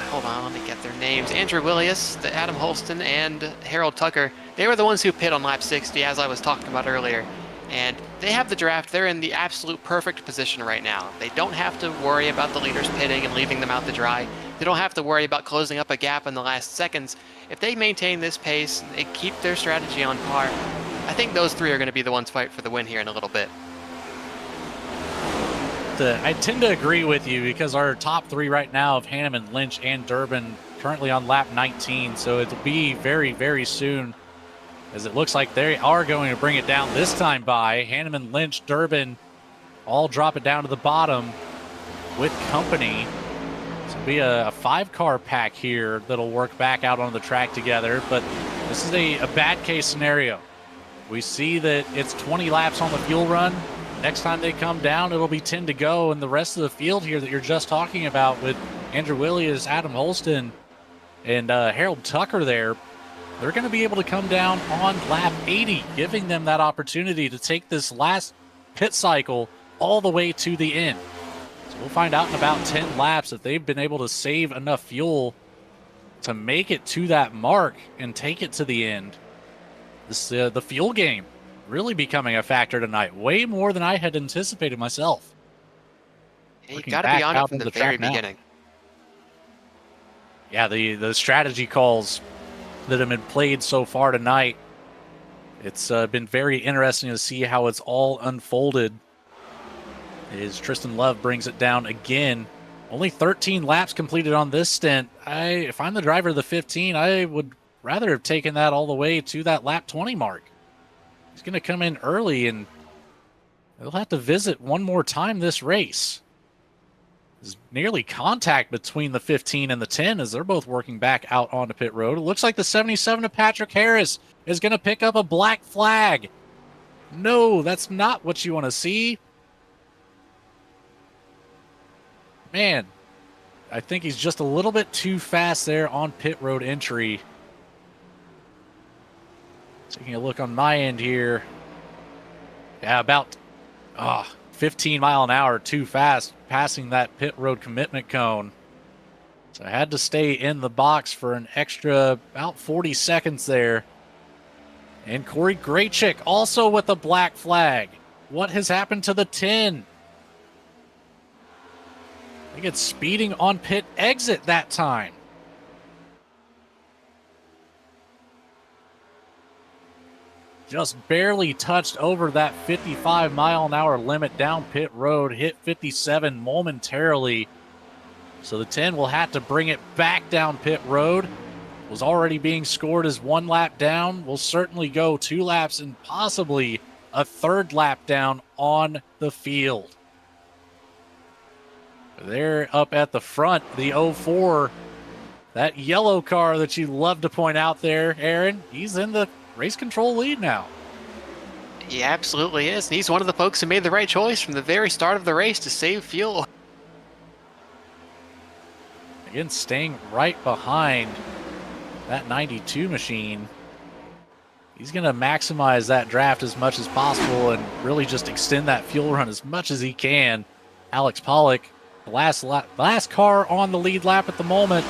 [SPEAKER 4] Hold on, let me get their names. Andrew Willius, Adam Holston, and Harold Tucker. They were the ones who pit on lap 60, as I was talking about earlier. And they have the draft. They're in the absolute perfect position right now. They don't have to worry about the leaders pitting and leaving them out to dry. They don't have to worry about closing up a gap in the last seconds. If they maintain this pace and they keep their strategy on par, I think those 3 are going to be the ones fight for the win here in a little bit.
[SPEAKER 2] I tend to agree with you because our top 3 right now of Hanneman, Lynch, and Durbin currently on lap 19. So it'll be very, very soon, as it looks like they are going to bring it down this time by Hanneman, Lynch, Durbin, all drop it down to the bottom. with company. This will be a 5-car pack here that'll work back out on the track together, but this is a bad case scenario. We see that it's 20 laps on the fuel run. Next time they come down, it'll be 10 to go, and the rest of the field here that you're just talking about with Andrew Williams, Adam Holston, and Harold Tucker there, they're going to be able to come down on lap 80, giving them that opportunity to take this last pit cycle all the way to the end. So we'll find out in about 10 laps if they've been able to save enough fuel to make it to that mark and take it to the end. This the fuel game really becoming a factor tonight, way more than I had anticipated myself.
[SPEAKER 4] You got to be on it from the very beginning.
[SPEAKER 2] Yeah, the strategy calls that have been played so far tonight, it's been very interesting to see how it's all unfolded. As Tristan Love brings it down again. Only 13 laps completed on this stint. If I'm the driver of the 15, I would rather have taken that all the way to that lap 20 mark. He's going to come in early, and they'll have to visit one more time this race. There's nearly contact between the 15 and the 10 as they're both working back out onto pit road. It looks like the 77 of Patrick Harris is going to pick up a black flag. No, that's not what you want to see. Man, I think he's just a little bit too fast there on pit road entry. Taking a look on my end here. Yeah, about 15 mile an hour too fast, passing that pit road commitment cone. So I had to stay in the box for an extra about 40 seconds there. And Corey Graychick also with a black flag. What has happened to the 10? I think it's speeding on pit exit that time. Just barely touched over that 55 mile an hour limit down pit road, hit 57 momentarily. So the 10 will have to bring it back down pit road. Was already being scored as 1 lap down. Will certainly go 2 laps and possibly a 3rd lap down on the field. They're up at the front, the 04, that yellow car that you love to point out there, Aaron. He's in the race control lead now.
[SPEAKER 4] He absolutely is. And he's one of the folks who made the right choice from the very start of the race to save fuel.
[SPEAKER 2] Again, staying right behind that 92 machine. He's going to maximize that draft as much as possible and really just extend that fuel run as much as he can. Alex Pollock, the last car on the lead lap at the moment,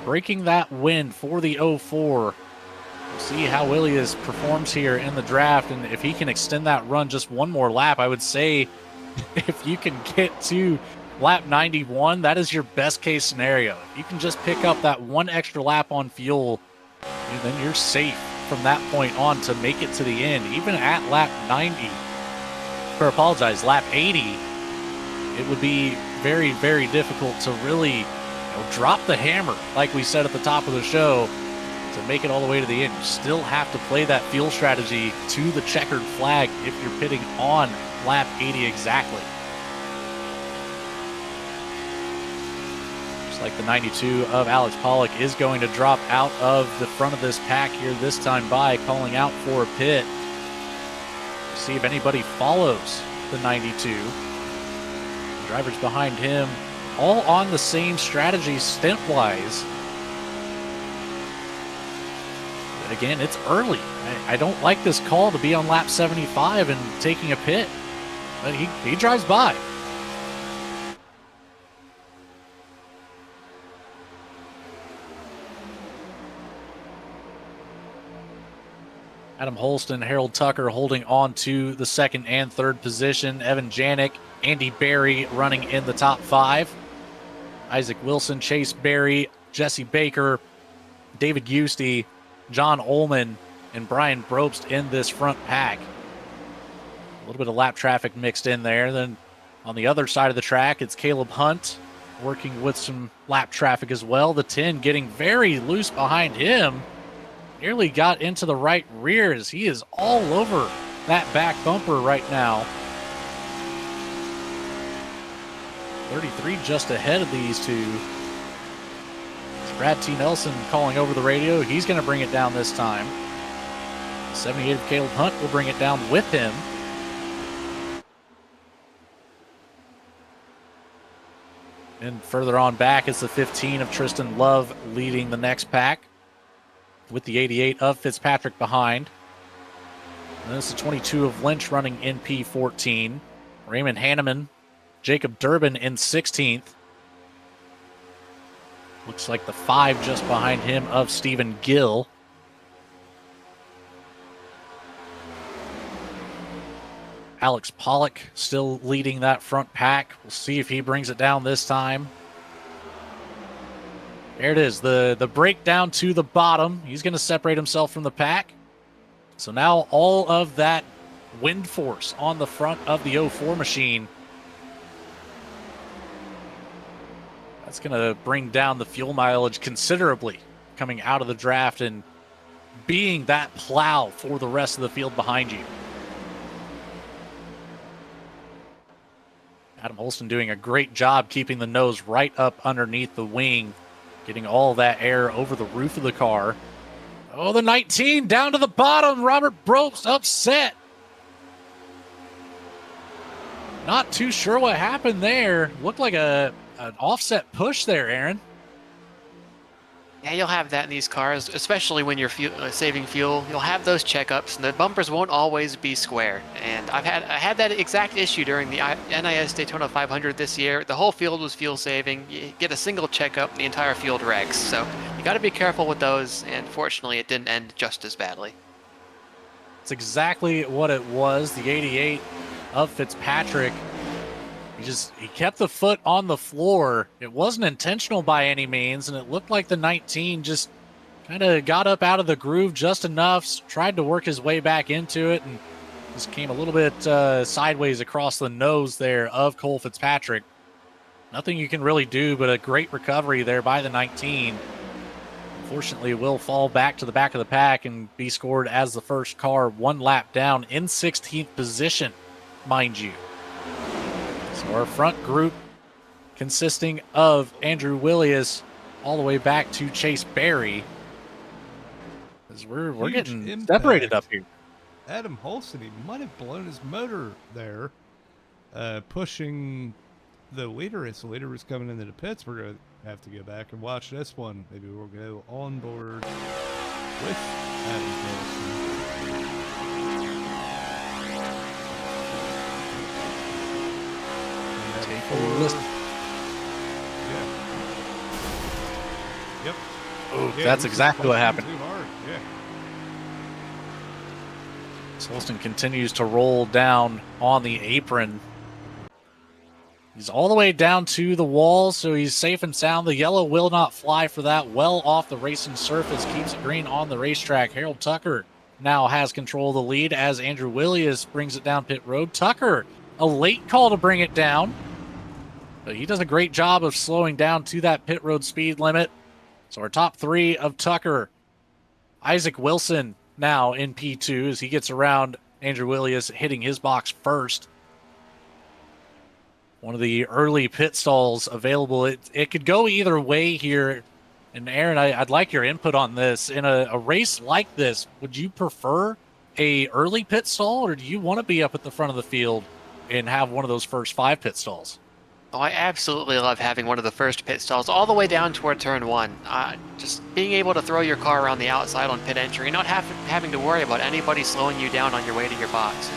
[SPEAKER 2] breaking that win for the 04. We'll see how Williams performs here in the draft, and if he can extend that run just one more lap, I would say if you can get to lap 91, that is your best case scenario. If you can just pick up that 1 extra lap on fuel, then you're safe from that point on to make it to the end. Even at lap 90, or apologize, lap 80, it would be very, very difficult to really drop the hammer, like we said at the top of the show, to make it all the way to the end. You still have to play that fuel strategy to the checkered flag if you're pitting on lap 80 exactly. Just like the 92 of Alex Pollock is going to drop out of the front of this pack here this time by calling out for a pit. See if anybody follows the 92. The drivers behind him all on the same strategy stint-wise. Again, it's early. I don't like this call to be on lap 75 and taking a pit. But he drives by. Adam Holston, Harold Tucker holding on to the 2nd and 3rd position. Evan Janik, Andy Berry running in the top 5. Isaac Wilson, Chase Berry, Jesse Baker, David Giusti, John Ullman, and Brian Brobst in this front pack. A little bit of lap traffic mixed in there. Then on the other side of the track, it's Caleb Hunt working with some lap traffic as well. The 10 getting very loose behind him. Nearly got into the right rear as he is all over that back bumper right now. 33 just ahead of these two. It's Brad T. Nelson calling over the radio. He's going to bring it down this time. 78 of Caleb Hunt will bring it down with him. And further on back is the 15 of Tristan Love leading the next pack, with the 88 of Fitzpatrick behind. And this is the 22 of Lynch running in P14. Raymond Hanneman, Jacob Durbin in 16th. Looks like the 5 just behind him of Stephen Gill. Alex Pollock still leading that front pack. We'll see if he brings it down this time. There it is, the breakdown to the bottom. He's going to separate himself from the pack. So now all of that wind force on the front of the 04 machine, that's going to bring down the fuel mileage considerably coming out of the draft and being that plow for the rest of the field behind you. Adam Holston doing a great job keeping the nose right up underneath the wing, getting all that air over the roof of the car. Oh, the 19 down to the bottom. Robert Brobst upset. Not too sure what happened there. Looked like an offset push there, Aaron.
[SPEAKER 4] Yeah, you'll have that in these cars, especially when you're saving fuel. You'll have those checkups, and the bumpers won't always be square. And I had that exact issue during the NIS Daytona 500 this year. The whole field was fuel saving. You get a single checkup, and the entire field wrecks. So you got to be careful with those. And fortunately, it didn't end just as badly.
[SPEAKER 2] It's exactly what it was. The 88 of Fitzpatrick. He kept the foot on the floor. It wasn't intentional by any means, and it looked like the 19 just kind of got up out of the groove just enough, tried to work his way back into it, and just came a little bit sideways across the nose there of Cole Fitzpatrick. Nothing you can really do, but a great recovery there by the 19. Unfortunately, will fall back to the back of the pack and be scored as the first car, one lap down in 16th position, mind you. So our front group consisting of Andrew Willius all the way back to Chase Berry. As we're getting
[SPEAKER 3] impact.
[SPEAKER 2] separated up here.
[SPEAKER 3] Adam Holston, he might have blown his motor there, pushing the leader. As the leader was coming into the pits, we're going to have to go back and watch this one. Maybe we'll go on board with Adam Holston.
[SPEAKER 2] Listen.
[SPEAKER 3] Yeah. Yep.
[SPEAKER 2] Oh,
[SPEAKER 3] Yeah,
[SPEAKER 2] that's exactly what happened.
[SPEAKER 3] Too hard. Yeah.
[SPEAKER 2] Holston continues to roll down on the apron. He's all the way down to the wall, so he's safe and sound. The yellow will not fly for that. Well off the racing surface, keeps it green on the racetrack. Harold Tucker now has control of the lead as Andrew Willius brings it down pit road. Tucker, a late call to bring it down. But he does a great job of slowing down to that pit road speed limit. So our top 3 of Tucker. Isaac Wilson now in P2 as he gets around Andrew Willius, hitting his box first. One of the early pit stalls available. It could go either way here. And Aaron, I'd like your input on this. In a race like this, would you prefer a early pit stall, or do you want to be up at the front of the field and have one of those first 5 pit stalls?
[SPEAKER 4] Oh, I absolutely love having one of the first pit stalls all the way down toward turn 1. Just being able to throw your car around the outside on pit entry, not having to worry about anybody slowing you down on your way to your box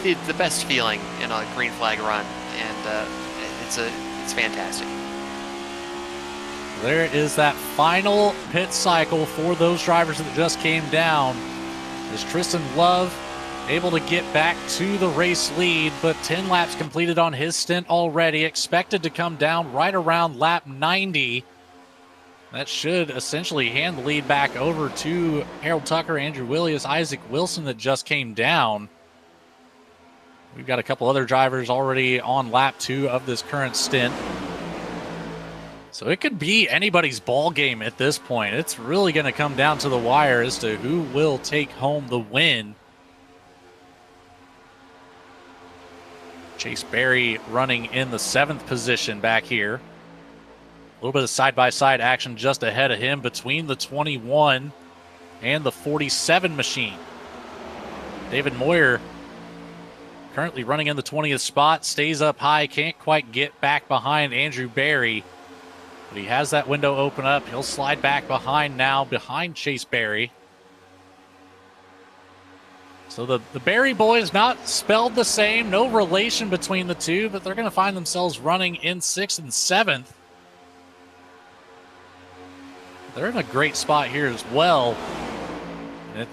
[SPEAKER 4] is the best feeling in a green flag run, and it's fantastic.
[SPEAKER 2] There is that final pit cycle for those drivers that just came down. Is Tristan Love able to get back to the race lead, but 10 laps completed on his stint already, expected to come down right around lap 90. That should essentially hand the lead back over to Harold Tucker, Andrew Willius, Isaac Wilson that just came down. We've got a couple other drivers already on lap 2 of this current stint. So it could be anybody's ball game at this point. It's really going to come down to the wire as to who will take home the win. Chase Berry running in the 7th position back here. A little bit of side-by-side action just ahead of him between the 21 and the 47 machine. David Moyer currently running in the 20th spot, stays up high, can't quite get back behind Andrew Berry. But he has that window open up. He'll slide back behind now, behind Chase Berry. So the Berry boys not spelled the same, no relation between the two, but they're going to find themselves running in 6th and 7th. They're in a great spot here as well.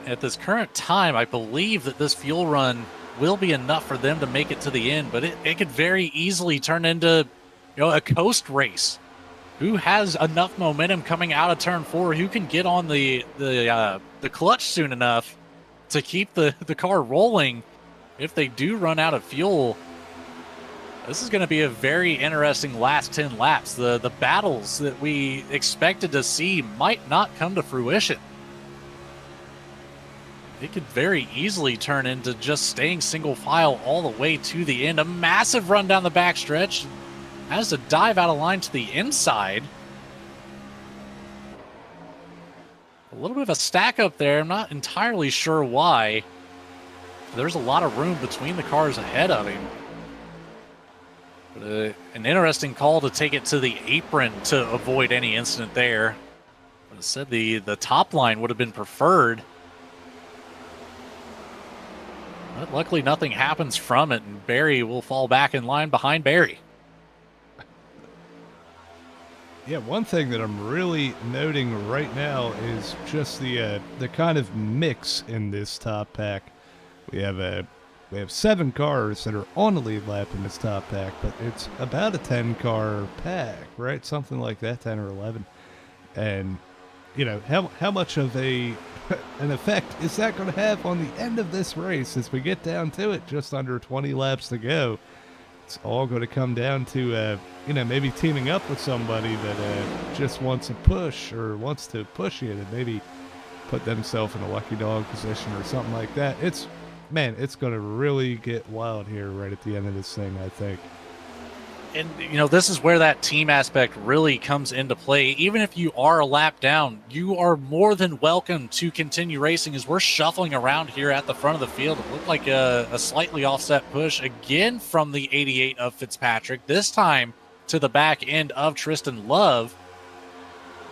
[SPEAKER 2] At this current time, I believe that this fuel run will be enough for them to make it to the end, but it could very easily turn into, a coast race. Who has enough momentum coming out of turn 4? Who can get on the clutch soon enough to keep the car rolling if they do run out of fuel? This is going to be a very interesting last 10 laps. The battles that we expected to see might not come to fruition. It could very easily turn into just staying single file all the way to the end. A massive run down the backstretch. Has to dive out of line to the inside. A little bit of a stack up there. I'm not entirely sure why. There's a lot of room between the cars ahead of him. But, an interesting call to take it to the apron to avoid any incident there. I said the top line would have been preferred. But luckily nothing happens from it, and Berry will fall back in line behind Berry.
[SPEAKER 3] Yeah, one thing that I'm really noting right now is just the kind of mix in this top pack. We have 7 cars that are on the lead lap in this top pack, but it's about a 10-car pack, right? Something like that, 10 or 11. And how much of an effect is that going to have on the end of this race as we get down to it? Just under 20 laps to go. It's all going to come down to, maybe teaming up with somebody that just wants a push or wants to push you and maybe put themselves in a lucky dog position or something like that. It's going to really get wild here right at the end of this thing, I think.
[SPEAKER 2] And, this is where that team aspect really comes into play. Even if you are a lap down, you are more than welcome to continue racing as we're shuffling around here at the front of the field. It looked like a slightly offset push again from the 88 of Fitzpatrick, this time to the back end of Tristan Love.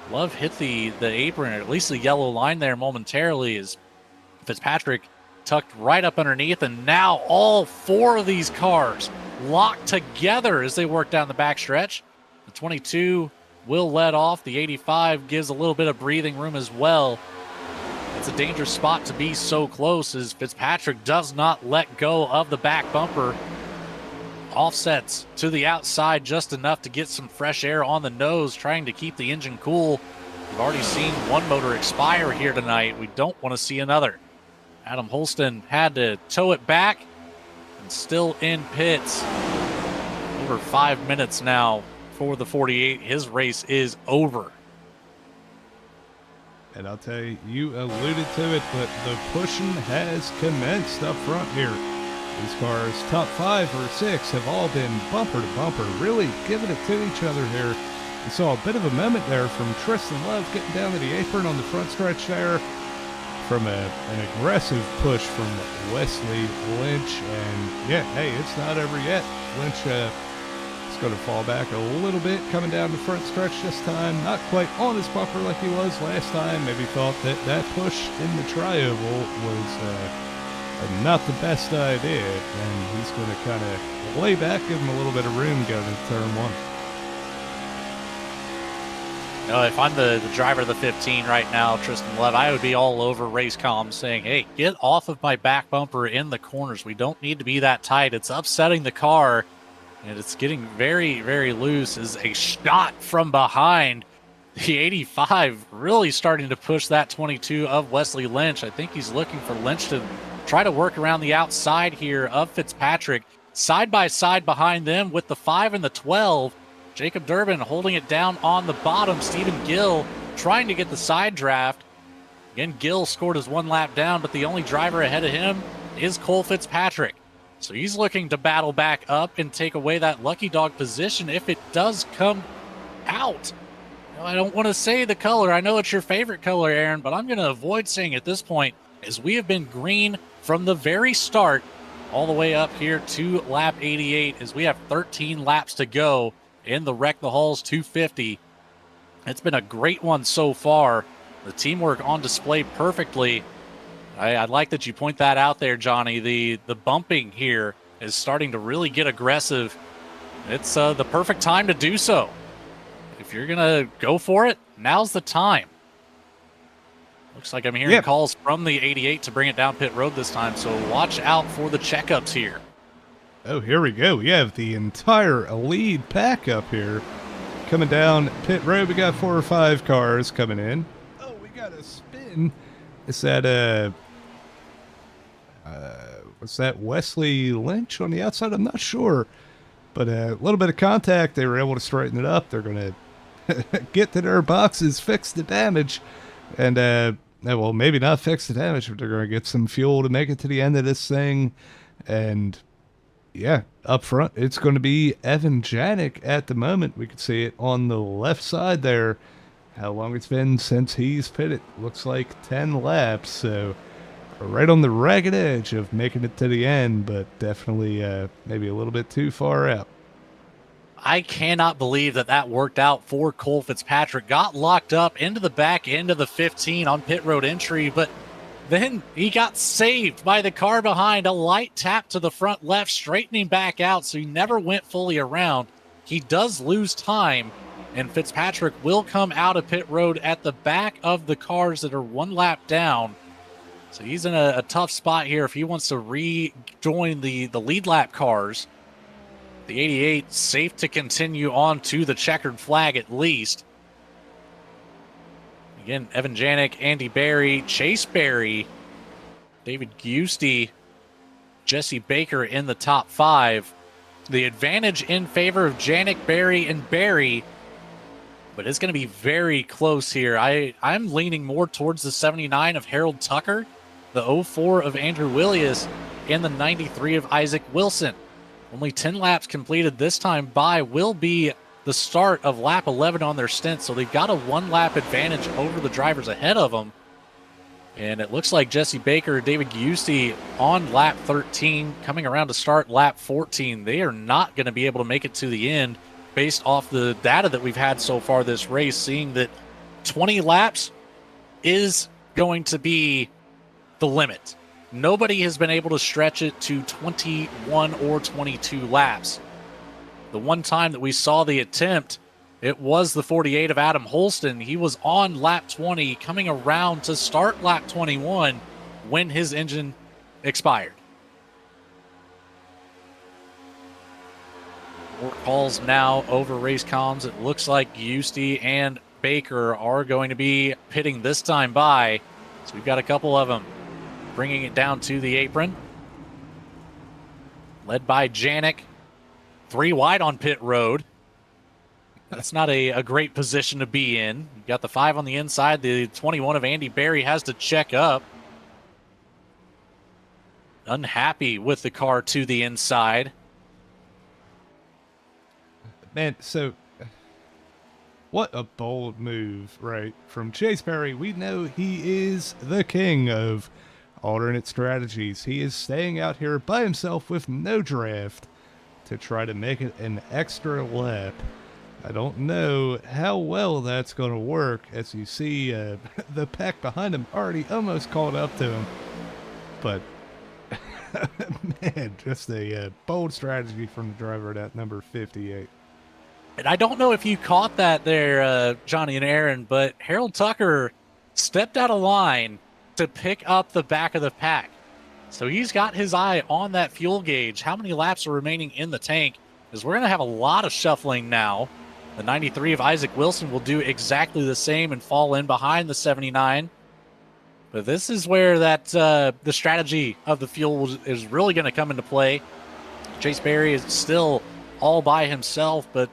[SPEAKER 2] Love hit the apron, or at least the yellow line there momentarily, as Fitzpatrick tucked right up underneath, and now all 4 of these cars locked together as they work down the backstretch. The 22 will let off. The 85 gives a little bit of breathing room as well. It's a dangerous spot to be so close as Fitzpatrick does not let go of the back bumper. Offsets to the outside just enough to get some fresh air on the nose, trying to keep the engine cool. We've already seen one motor expire here tonight. We don't want to see another. Adam Holston had to tow it back and still in pits. Over 5 minutes now for the 48. His race is over.
[SPEAKER 3] And I'll tell you, you alluded to it, but the pushing has commenced up front here. These cars, top 5 or 6, have all been bumper to bumper, really giving it to each other here. We saw a bit of a moment there from Tristan Love getting down to the apron on the front stretch there, from an aggressive push from Wesley Lynch. And yeah, hey, it's not over yet. Lynch is going to fall back a little bit coming down the front stretch this time. Not quite on his bumper like he was last time. Maybe thought that push in the tri-oval was not the best idea, and he's going to kind of lay back, give him a little bit of room going into turn 1.
[SPEAKER 2] If I'm the driver of the 15 right now, Tristan Love, I would be all over race comms saying, hey, get off of my back bumper in the corners. We don't need to be that tight. It's upsetting the car, and it's getting very, very loose. As a shot from behind, the 85 really starting to push that 22 of Wesley Lynch. I think he's looking for Lynch to try to work around the outside here of Fitzpatrick. Side by side behind them with the 5 and the 12. Jacob Durbin holding it down on the bottom. Stephen Gill trying to get the side draft. Again, Gill scored his 1 lap down, but the only driver ahead of him is Cole Fitzpatrick. So he's looking to battle back up and take away that lucky dog position if it does come out. I don't want to say the color. I know it's your favorite color, Aaron, but I'm going to avoid saying at this point, as we have been green from the very start all the way up here to lap 88, as we have 13 laps to go in the Wreck the Halls 250. It's been a great one so far. The teamwork on display perfectly. I like that you point that out there, Johnny. The bumping here is starting to really get aggressive. It's the perfect time to do so. If you're going to go for it, now's the time. Looks like I'm hearing calls from the 88 to bring it down pit road this time, so watch out for the checkups here.
[SPEAKER 3] Oh, here we go. We have the entire lead pack up here. Coming down pit road, we got 4 or 5 cars coming in. Oh, we got a spin. Is that was that Wesley Lynch on the outside? I'm not sure. But a little bit of contact, they were able to straighten it up. They're going to get to their boxes, fix the damage, and well, maybe not fix the damage, but they're going to get some fuel to make it to the end of this thing. And yeah, up front, it's going to be Evan Janik at the moment. We can see it on the left side there. How long it's been since he's pitted? Looks like 10 laps, so right on the ragged edge of making it to the end, but definitely maybe a little bit too far out.
[SPEAKER 2] I cannot believe that worked out for Cole Fitzpatrick. Got locked up into the back end of the 15 on pit road entry, but then he got saved by the car behind. A light tap to the front left, straightening back out, so he never went fully around. He does lose time, and Fitzpatrick will come out of pit road at the back of the cars that are 1 lap down. So he's in a tough spot here if he wants to rejoin the lead lap cars. The 88 safe to continue on to the checkered flag at least. Again, Evan Janik, Andy Berry, Chase Berry, David Giusti, Jesse Baker in the top 5. The advantage in favor of Janik, Berry, and Berry, but it's going to be very close here. I'm leaning more towards the 79 of Harold Tucker, the 04 of Andrew Willius, and the 93 of Isaac Wilson. Only 10 laps completed this time by will be the start of lap 11 on their stint, so they've got a 1-lap advantage over the drivers ahead of them. And it looks like Jesse Baker, David Giusti on lap 13, coming around to start lap 14. They are not going to be able to make it to the end based off the data that we've had so far this race, seeing that 20 laps is going to be the limit. Nobody has been able to stretch it to 21 or 22 laps. The one time that we saw the attempt, it was the 48 of Adam Holston. He was on lap 20, coming around to start lap 21 when his engine expired. More calls now over race comms. It looks like Giusti and Baker are going to be pitting this time by. So we've got a couple of them bringing it down to the apron. Led by Janik. 3 wide on pit road. That's not a great position to be in. You've got the 5 on the inside. The 21 of Andy Berry has to check up. Unhappy with the car to the inside.
[SPEAKER 3] Man, so what a bold move, right? From Chase Berry, we know he is the king of alternate strategies. He is staying out here by himself with no draft to try to make it an extra lap. I don't know how well that's going to work, as you see the pack behind him already almost caught up to him. But, man, just a bold strategy from the driver at number 58.
[SPEAKER 2] And I don't know if you caught that there, Johnny and Aaron, but Harold Tucker stepped out of line to pick up the back of the pack. So he's got his eye on that fuel gauge. How many laps are remaining in the tank? Because we're going to have a lot of shuffling now. The 93 of Isaac Wilson will do exactly the same and fall in behind the 79. But this is where that the strategy of the fuel is really going to come into play. Chase Berry is still all by himself, but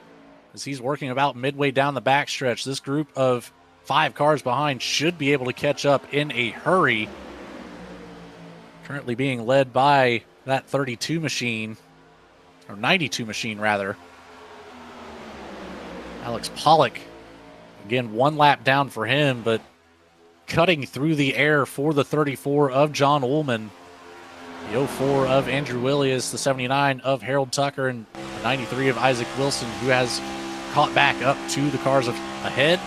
[SPEAKER 2] as he's working about midway down the backstretch, this group of 5 cars behind should be able to catch up in a hurry. Currently being led by that 32 machine, or 92 machine rather. Alex Pollock, again, 1 lap down for him, but cutting through the air for the 34 of John Ullman, the 04 of Andrew Williams, the 79 of Harold Tucker, and the 93 of Isaac Wilson, who has caught back up to the cars ahead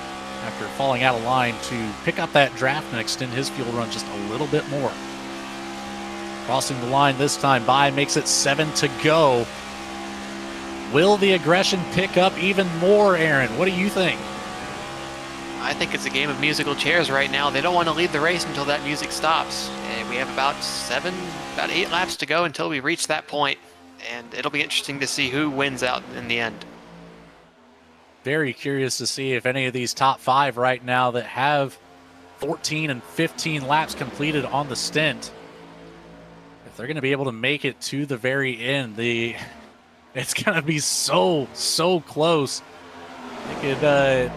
[SPEAKER 2] after falling out of line to pick up that draft and extend his fuel run just a little bit more. Crossing the line this time by, makes it 7 to go. Will the aggression pick up even more, Aaron? What do you think?
[SPEAKER 4] I think it's a game of musical chairs right now. They don't want to leave the race until that music stops. And we have about 8 laps to go until we reach that point. And it'll be interesting to see who wins out in the end.
[SPEAKER 2] Very curious to see if any of these top 5 right now that have 14 and 15 laps completed on the stint, if they're going to be able to make it to the very end. It's going to be so close. It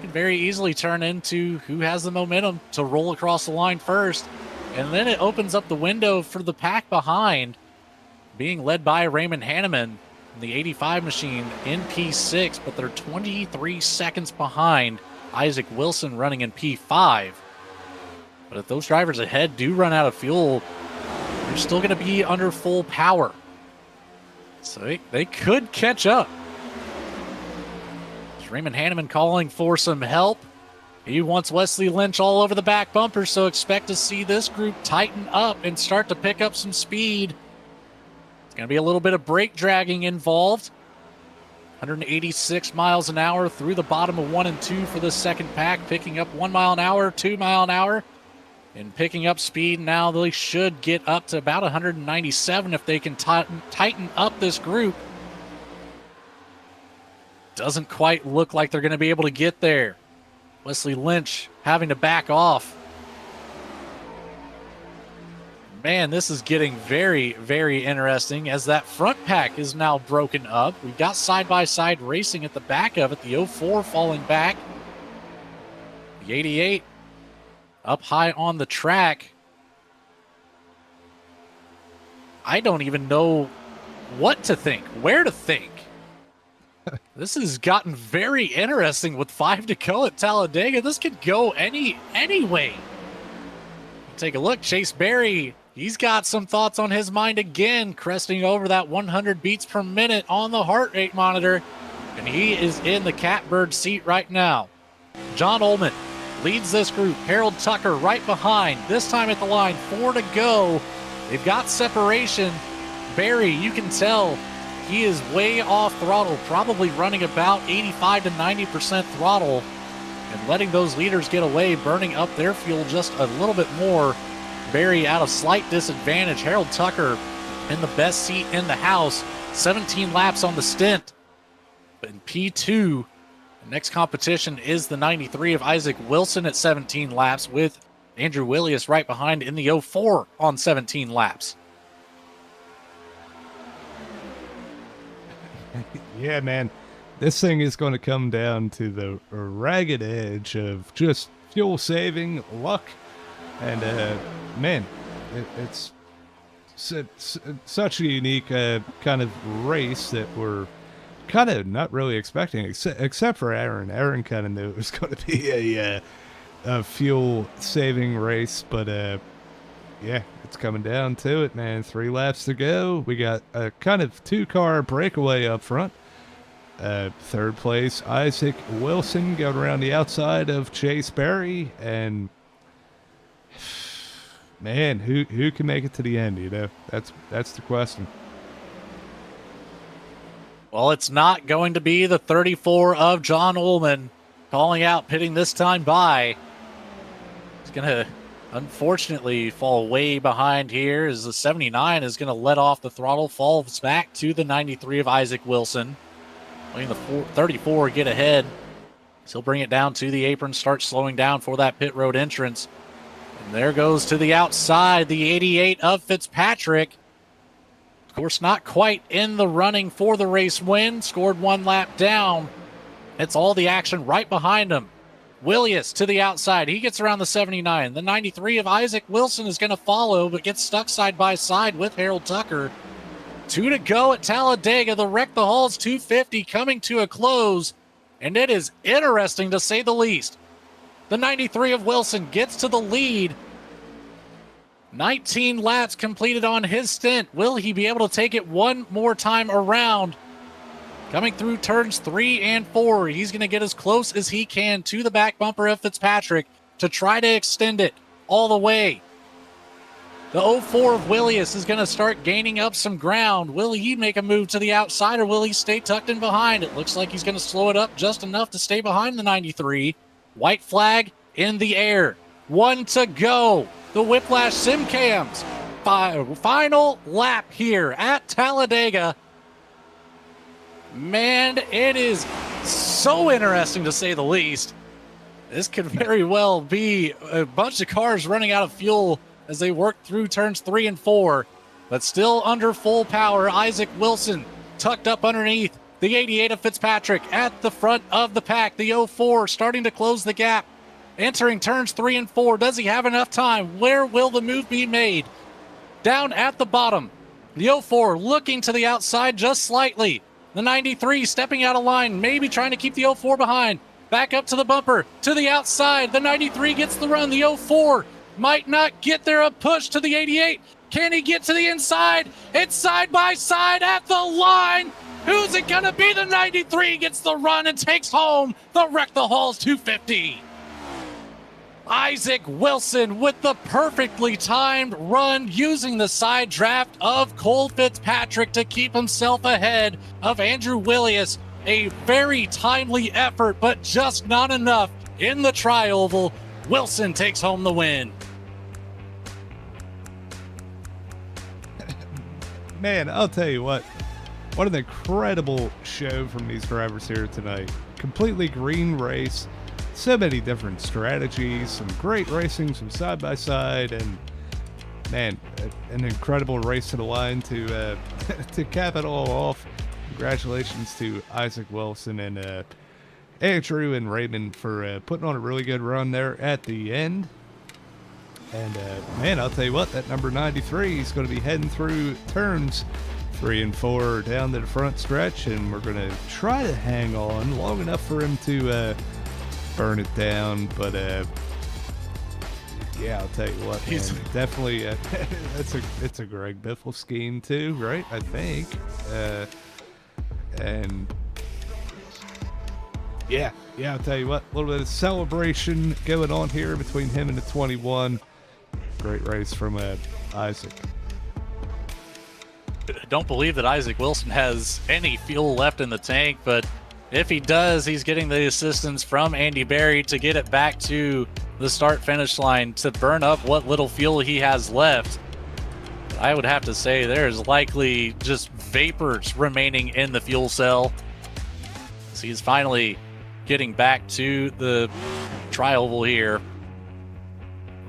[SPEAKER 2] could very easily turn into who has the momentum to roll across the line first. And then it opens up the window for the pack behind, being led by Raymond Hanneman, the 85 machine in P6, but they're 23 seconds behind Isaac Wilson running in P5. But if those drivers ahead do run out of fuel, they're still going to be under full power. So they could catch up. There's Raymond Hanneman calling for some help. He wants Wesley Lynch all over the back bumper, so expect to see this group tighten up and start to pick up some speed. It's going to be a little bit of brake dragging involved. 186 miles an hour through the bottom of 1 and 2 for the second pack, picking up 1 mile an hour, 2 mile an hour, and picking up speed. Now they should get up to about 197 if they can tighten up this group. Doesn't quite look like they're going to be able to get there. Wesley Lynch having to back off. Man, this is getting very, very interesting as that front pack is now broken up. We've got side-by-side racing at the back of it. The 04 falling back. The 88 up high on the track. I don't even know what to think, where to think. This has gotten very interesting with 5 to go at Talladega. This could go any way. Take a look. Chase Berry, he's got some thoughts on his mind again, cresting over that 100 beats per minute on the heart rate monitor, and he is in the catbird seat right now. John Ullman leads this group. Harold Tucker right behind. This time at the line, 4 to go. They've got separation. Berry, you can tell he is way off throttle, probably running about 85 to 90% throttle and letting those leaders get away, burning up their fuel just a little bit more. Berry at a slight disadvantage. Harold Tucker in the best seat in the house, 17 laps on the stint. But in P2, the next competition is the 93 of Isaac Wilson at 17 laps, with Andrew Williams right behind in the 04 on 17 laps.
[SPEAKER 3] Yeah, man, this thing is going to come down to the ragged edge of just fuel saving, luck, and man, it's such a unique kind of race that we're kind of not really expecting, except for Aaron. Aaron kind of knew it was going to be a fuel saving race, but yeah, it's coming down to it, man. 3 laps to go. We got a kind of 2-car breakaway up front. Third place, Isaac Wilson going around the outside of Chase Berry, and man, who can make it to the end? You know, that's the question.
[SPEAKER 2] Well, it's not going to be the 34 of John Ullman calling out, pitting this time by. He's going to unfortunately fall way behind here as the 79 is going to let off the throttle, falls back to the 93 of Isaac Wilson. Letting the 34 get ahead. So he'll bring it down to the apron, start slowing down for that pit road entrance. And there goes to the outside, the 88 of Fitzpatrick. Of course, not quite in the running for the race win. Scored 1 lap down. It's all the action right behind him. Willius to the outside. He gets around the 79. The 93 of Isaac Wilson is going to follow, but gets stuck side by side with Harold Tucker. 2 to go at Talladega. The Wreck the Halls 250 coming to a close, and it is interesting to say the least. The 93 of Wilson gets to the lead. 19 laps completed on his stint. Will he be able to take it one more time around? Coming through turns 3 and 4, he's going to get as close as he can to the back bumper of Fitzpatrick to try to extend it all the way. The 04 of Willius is going to start gaining up some ground. Will he make a move to the outside, or will he stay tucked in behind? It looks like he's going to slow it up just enough to stay behind the 93. White flag in the air. 1 to go. The Whiplash Sim Cams. Final lap here at Talladega. Man, it is so interesting to say the least. This could very well be a bunch of cars running out of fuel as they work through turns 3 and 4, but still under full power. Isaac Wilson tucked up underneath the 88 of Fitzpatrick at the front of the pack. The 04 starting to close the gap, entering turns 3 and 4. Does he have enough time? Where will the move be made? Down at the bottom, the 04 looking to the outside just slightly. The 93 stepping out of line, maybe trying to keep the 04 behind. Back up to the bumper, to the outside. The 93 gets the run. The 04 might not get there. A push to the 88. Can he get to the inside? It's side by side at the line. Who's it going to be? The 93 gets the run and takes home the Wreck the Halls 250. Isaac Wilson with the perfectly timed run, using the side draft of Cole Fitzpatrick to keep himself ahead of Andrew Willius. A very timely effort, but just not enough in the tri-oval. Wilson takes home the win.
[SPEAKER 3] Man, I'll tell you what an incredible show from these drivers here tonight. Completely green race. So many different strategies, some great racing, some side-by-side, and man, an incredible race to the line to to cap it all off. Congratulations to Isaac Wilson and Andrew and Raymond for putting on a really good run there at the end. And man, I'll tell you what, that number 93 is going to be heading through turns 3 and 4 down to the front stretch, and we're going to try to hang on long enough for him to burn it down. But yeah, I'll tell you what, man, definitely it's a Greg Biffle scheme too, right? I think. And yeah, I'll tell you what, a little bit of celebration going on here between him and the 21. Great race from Isaac.
[SPEAKER 2] I don't believe that Isaac Wilson has any fuel left in the tank, but if he does, he's getting the assistance from Andy Berry to get it back to the start-finish line to burn up what little fuel he has left. I would have to say there's likely just vapors remaining in the fuel cell. So he's finally getting back to the tri-oval here.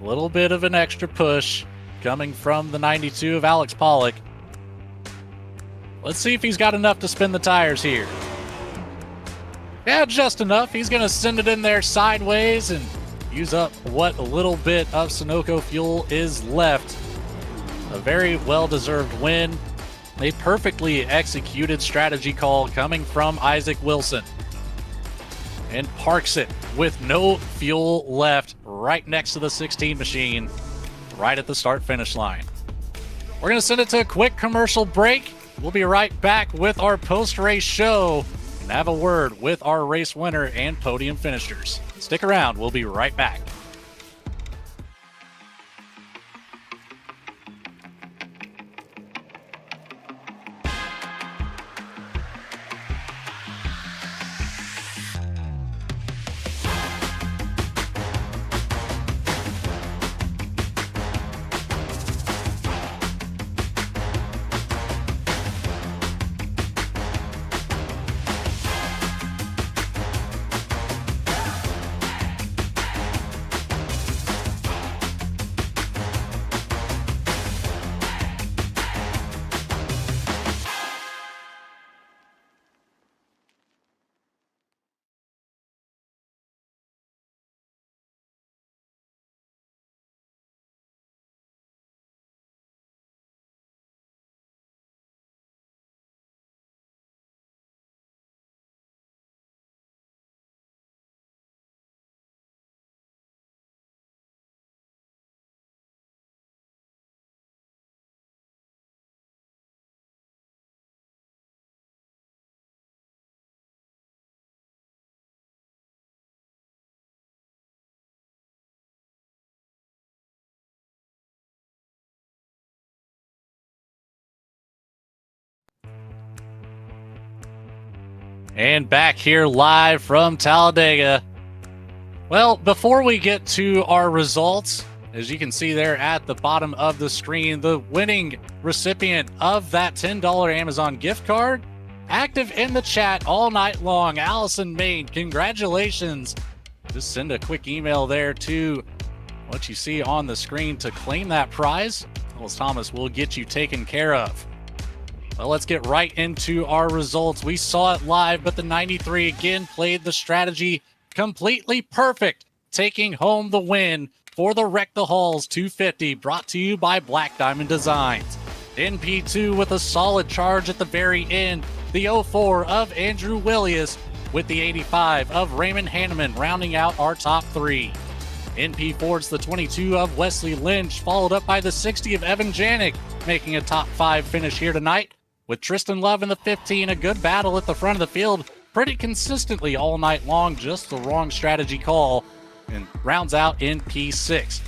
[SPEAKER 2] A little bit of an extra push coming from the 92 of Alex Pollock. Let's see if he's got enough to spin the tires here. Yeah, just enough. He's going to send it in there sideways and use up what little bit of Sunoco fuel is left. A very well-deserved win. A perfectly executed strategy call coming from Isaac Wilson. And parks it with no fuel left right next to the 16 machine, right at the start-finish line. We're going to send it to a quick commercial break. We'll be right back with our post-race show and have a word with our race winner and podium finishers. Stick around. We'll be right back. And back here live from Talladega. Well, before we get to our results, as you can see there at the bottom of the screen, the winning recipient of that $10 Amazon gift card, active in the chat all night long, Allison Main. Congratulations. Just send a quick email there to what you see on the screen to claim that prize. Ellis Thomas will get you taken care of. Well, let's get right into our results. We saw it live, but the 93 again played the strategy completely perfect, taking home the win for the Wreck the Halls 250, brought to you by Black Diamond Designs. In P2 with a solid charge at the very end, the 04 of Andrew Willius with the 85 of Raymond Hanneman rounding out our top three. In P4, it's the 22 of Wesley Lynch, followed up by the 60 of Evan Janik, making a top 5 finish here tonight. With Tristan Love in the 15, a good battle at the front of the field, pretty consistently all night long, just the wrong strategy call, and rounds out in P6.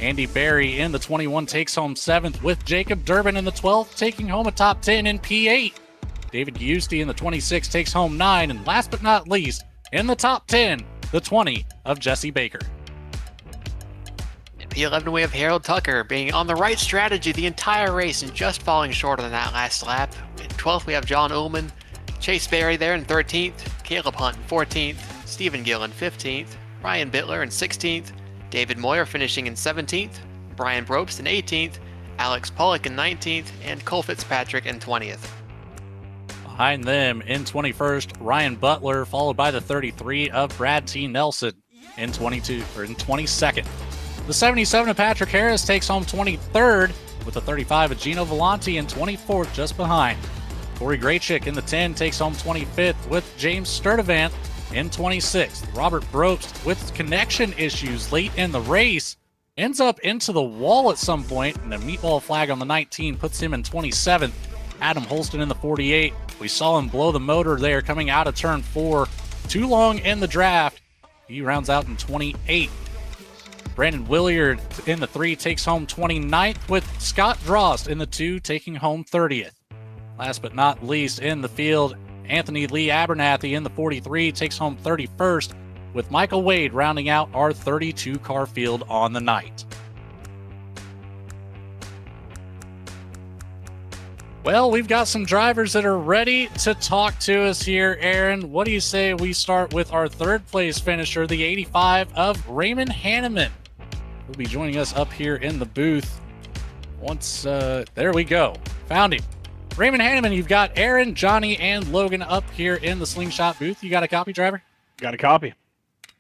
[SPEAKER 2] Andy Berry in the 21 takes home 7th, with Jacob Durbin in the 12th taking home a top 10 in P8. David Giusti in the 26 takes home 9, and last but not least, in the top 10, the 20 of Jesse Baker.
[SPEAKER 4] In P11, we have Harold Tucker being on the right strategy the entire race and just falling short on that last lap. In 12th, we have John Ullman, Chase Berry there in 13th, Caleb Hunt in 14th, Stephen Gill in 15th, Ryan Bittler in 16th, David Moyer finishing in 17th, Brian Brobst in 18th, Alex Pollock in 19th, and Cole Fitzpatrick in 20th.
[SPEAKER 2] Behind them in 21st, Ryan Butler, followed by the 33 of Brad T. Nelson in 22nd. The 77 of Patrick Harris takes home 23rd, with the 35 of Gino Volante in 24th, just behind. Corey Graychick in the 10 takes home 25th, with James Sturdivant in 26th. Robert Brobst, with connection issues late in the race, ends up into the wall at some point, and a meatball flag on the 19 puts him in 27th. Adam Holston in the 48. We saw him blow the motor there coming out of turn 4. Too long in the draft. He rounds out in 28th. Brandon Williard in the 3 takes home 29th, with Scott Drost in the 2 taking home 30th. Last but not least in the field, Anthony Lee Abernathy in the 43 takes home 31st, with Michael Wade rounding out our 32-car field on the night. Well, we've got some drivers that are ready to talk to us here. Aaron, what do you say we start with our third place finisher, the 85 of Raymond Hanneman? He'll be joining us up here in the booth once, there we go. Found him. Raymond Hanneman, you've got Aaron, Johnny, and Logan up here in the Slingshot booth. You got a copy, driver?
[SPEAKER 6] Got a copy.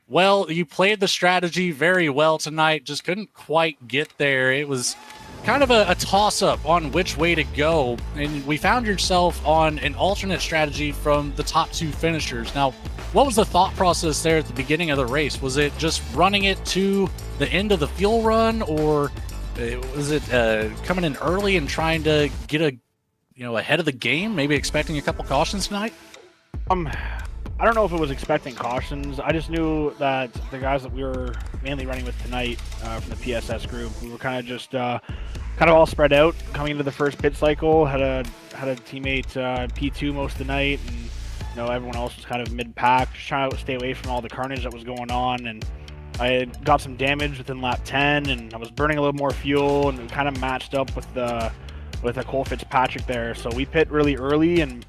[SPEAKER 2] Well, you played the strategy very well tonight, just couldn't quite get there. It was kind of a toss-up on which way to go, and we found yourself on an alternate strategy from the top 2 finishers. Now, what was the thought process there at the beginning of the race? Was it just running it to the end of the fuel run, or was it coming in early and trying to get ahead of the game, maybe expecting a couple cautions tonight?
[SPEAKER 6] I don't know if it was expecting cautions. I just knew that the guys that we were mainly running with tonight from the PSS group, we were kind of all spread out coming into the first pit cycle. Had a teammate P2 most of the night, and everyone else was kind of mid-pack, just trying to stay away from all the carnage that was going on. And I had got some damage within lap 10, and I was burning a little more fuel, and kind of matched up with a Cole Fitzpatrick there. So we pit really early, and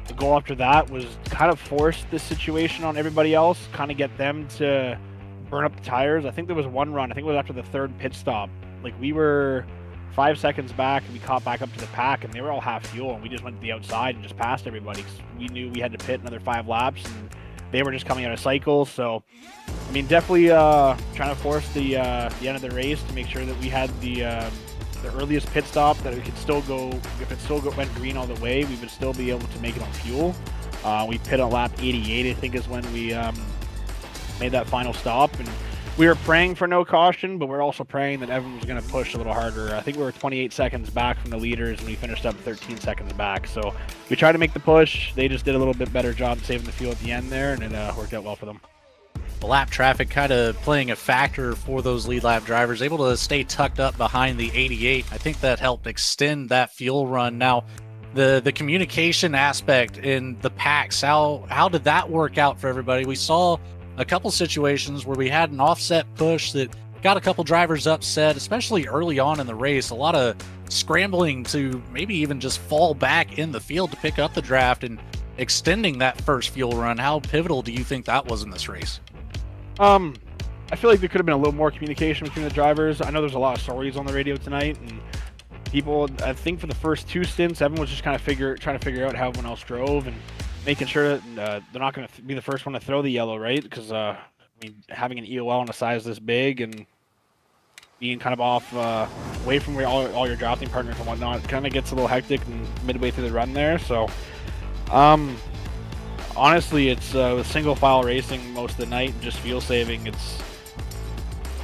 [SPEAKER 6] the goal after that was kind of force this situation on everybody else, kind of get them to burn up the tires. I think there was one run, I think it was after the 3rd pit stop. Like, we were 5 seconds back, and we caught back up to the pack, and they were all half fuel, and we just went to the outside and just passed everybody, because we knew we had to pit another 5 laps, and they were just coming out of cycles. So, I mean, definitely trying to force the end of the race to make sure that we had the earliest pit stop, that we could still go, if it still went green all the way, we would still be able to make it on fuel. We pit on lap 88, I think, is when we made that final stop, and we were praying for no caution, but we're also praying that everyone was going to push a little harder. I think we were 28 seconds back from the leaders, and we finished up 13 seconds back. So we tried to make the push. They just did a little bit better job saving the fuel at the end there, and it worked out well for them.
[SPEAKER 2] The lap traffic kind of playing a factor for those lead lap drivers, able to stay tucked up behind the 88. I think that helped extend that fuel run. Now, the communication aspect in the packs, how did that work out for everybody? We saw a couple situations where we had an offset push that got a couple drivers upset, especially early on in the race. A lot of scrambling to maybe even just fall back in the field to pick up the draft and extending that first fuel run. How pivotal do you think that was in this race?
[SPEAKER 6] I feel like there could have been a little more communication between the drivers. I know there's a lot of stories on the radio tonight, and people, I think for the first 2 stints, everyone was just kind of trying to figure out how everyone else drove and making sure that they're not going to be the first one to throw the yellow, right? Because I mean, having an EOL on a size this big and being kind of off away from where all your drafting partners and whatnot, kind of gets a little hectic and midway through the run there. So honestly, it's with single file racing most of the night and just fuel saving.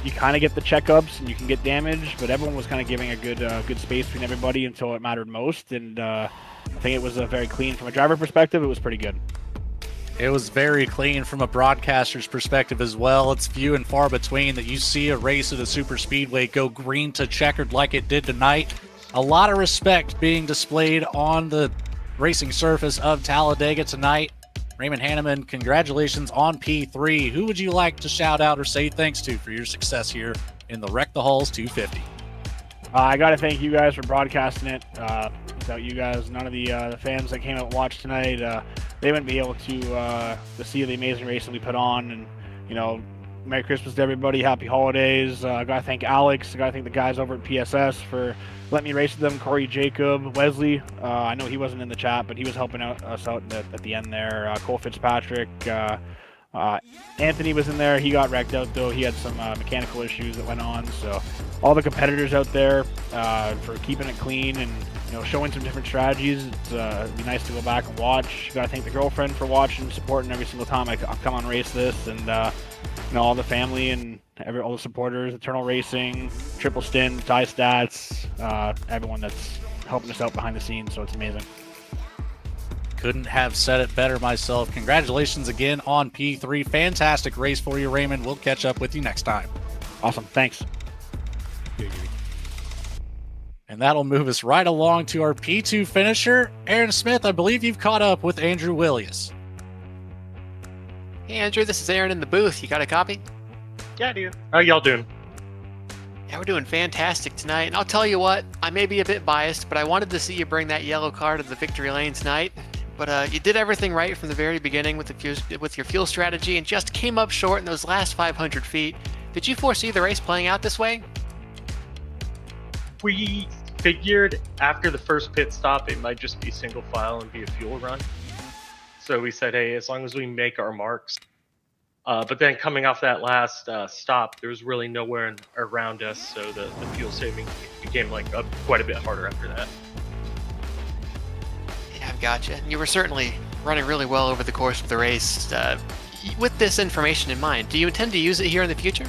[SPEAKER 6] You kind of get the checkups and you can get damage, but everyone was kind of giving a good space between everybody until it mattered most. And I think it was very clean from a driver perspective. It was pretty good.
[SPEAKER 2] It was very clean from a broadcaster's perspective as well. It's few and far between that you see a race at a super speedway go green to checkered like it did tonight. A lot of respect being displayed on the racing surface of Talladega tonight. Raymond Hanneman, congratulations on P3. Who would you like to shout out or say thanks to for your success here in the Wreck the Halls 250?
[SPEAKER 6] I got to thank you guys for broadcasting it. Without you guys, none of the fans that came out and watched tonight, they wouldn't be able to see the amazing racing we put on. And, you know, Merry Christmas to everybody. Happy holidays. I got to thank Alex. I got to thank the guys over at PSS for letting me race with them. Corey, Jacob, Wesley. I know he wasn't in the chat, but he was helping us out at the end there. Cole Fitzpatrick. Anthony was in there. He got wrecked out, though. He had some mechanical issues that went on. So all the competitors out there for keeping it clean and, you know, showing some different strategies. It'd be nice to go back and watch. Got to thank the girlfriend for watching, supporting every single time I come on race this, and you know, all the family and all the supporters, Eternal Racing, Triple Stint, Die Stats, everyone that's helping us out behind the scenes. So it's amazing.
[SPEAKER 2] Couldn't have said it better myself. Congratulations again on P3. Fantastic race for you, Raymond. We'll catch up with you next time.
[SPEAKER 6] Awesome. Thanks.
[SPEAKER 2] And that'll move us right along to our P2 finisher. Aaron Smith, I believe you've caught up with Andrew Williams.
[SPEAKER 4] Hey, Andrew, this is Aaron in the booth. You got a copy?
[SPEAKER 7] Yeah, I do. How y'all doing?
[SPEAKER 4] Yeah, we're doing fantastic tonight. And I'll tell you what, I may be a bit biased, but I wanted to see you bring that yellow car to the victory lane tonight. But you did everything right from the very beginning with your fuel strategy and just came up short in those last 500 feet. Did you foresee the race playing out this way?
[SPEAKER 7] We figured after the first pit stop, it might just be single file and be a fuel run. So we said, hey, as long as we make our marks. But then coming off that last stop, there was really nowhere around us. So the fuel saving became like quite a bit harder after that.
[SPEAKER 4] Yeah, I've gotcha. You were certainly running really well over the course of the race. With this information in mind, do you intend to use it here in the future?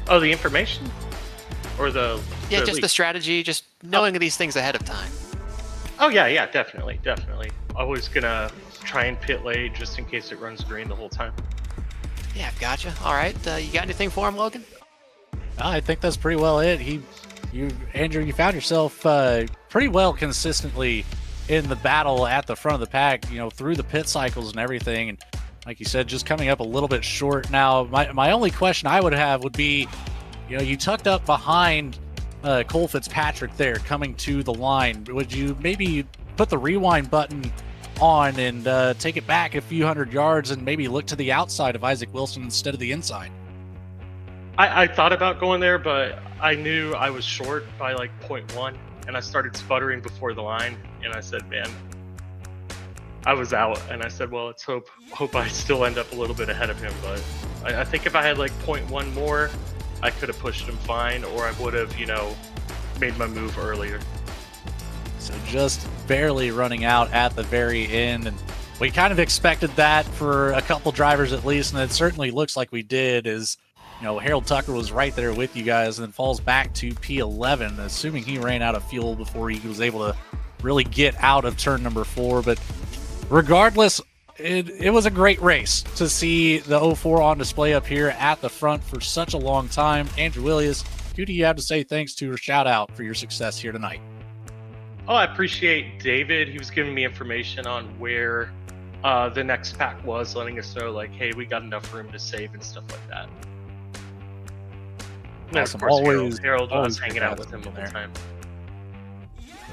[SPEAKER 7] Oh, the information? Or the
[SPEAKER 4] just the strategy, just knowing these things ahead of time.
[SPEAKER 7] Oh, yeah, definitely. Always gonna try and pit late just in case it runs green the whole time.
[SPEAKER 4] Yeah, I've gotcha. All right, you got anything for him, Logan?
[SPEAKER 2] I think that's pretty well it. Andrew, you found yourself pretty well consistently in the battle at the front of the pack, you know, through the pit cycles and everything. And like you said, just coming up a little bit short. Now, my only question I would have would be, you know, you tucked up behind Cole Fitzpatrick there coming to the line. Would you maybe put the rewind button on and take it back a few hundred yards and maybe look to the outside of Isaac Wilson instead of the inside?
[SPEAKER 7] I thought about going there, but I knew I was short by like 0.1, and I started sputtering before the line, and I said, man, I was out, and I said, well, let's hope I still end up a little bit ahead of him. But I think if I had like 0.1 more, I could have pushed him fine, or I would have, you know, made my move earlier.
[SPEAKER 2] So just barely running out at the very end, and we kind of expected that for a couple drivers at least, and it certainly looks like we did. Is, you know, Harold Tucker was right there with you guys and then falls back to P11, assuming he ran out of fuel before he was able to really get out of turn number 4. But regardless, it was a great race to see the 04 on display up here at the front for such a long time. Andrew Williams, who do you have to say thanks to or shout out for your success here tonight?
[SPEAKER 7] Oh, I appreciate David. He was giving me information on where the next pack was, letting us know, like, hey, we got enough room to save and stuff like that. And then,
[SPEAKER 2] Awesome.
[SPEAKER 7] of course,
[SPEAKER 2] Always-
[SPEAKER 7] Harold
[SPEAKER 2] always
[SPEAKER 7] was hanging
[SPEAKER 2] good to
[SPEAKER 7] out
[SPEAKER 2] have
[SPEAKER 7] with him the
[SPEAKER 2] someone
[SPEAKER 7] whole
[SPEAKER 2] there.
[SPEAKER 7] time.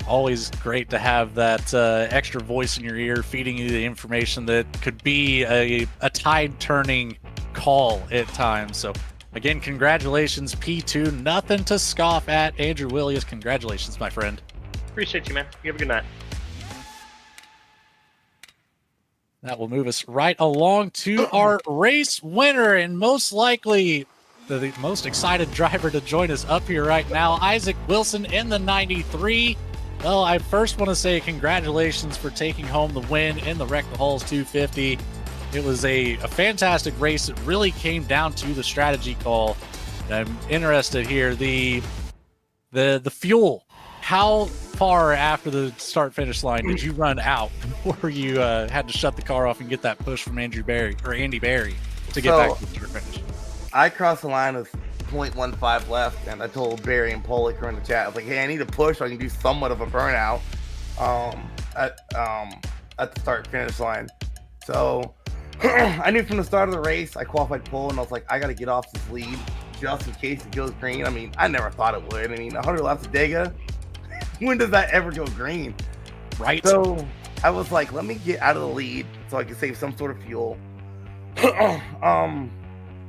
[SPEAKER 2] Always great to have that extra voice in your ear feeding you the information that could be a tide-turning call at times. So, again, congratulations, P2. Nothing to scoff at. Andrew Williams, congratulations, my friend.
[SPEAKER 7] Appreciate you, man. You have a good night.
[SPEAKER 2] That will move us right along to our race winner, and most likely the most excited driver to join us up here right now, Isaac Wilson in the 93. Well, I first want to say congratulations for taking home the win in the Wreck the Halls 250. It was a fantastic race. It really came down to the strategy call. I'm interested here. The fuel. How far after the start-finish line did you run out before you had to shut the car off and get that push from Andy Berry to get back to the start finish?
[SPEAKER 8] I crossed the line with 0.15 left, and I told Barry and Polick in the chat, I was like, hey, I need a push so I can do somewhat of a burnout at the start-finish line. So I knew from the start of the race, I qualified pole, and I was like, I got to get off this lead just in case it goes green. I mean, I never thought it would. I mean, 100 laps of Dega, when does that ever go green?
[SPEAKER 2] Right.
[SPEAKER 8] So I was like, let me get out of the lead so I can save some sort of fuel.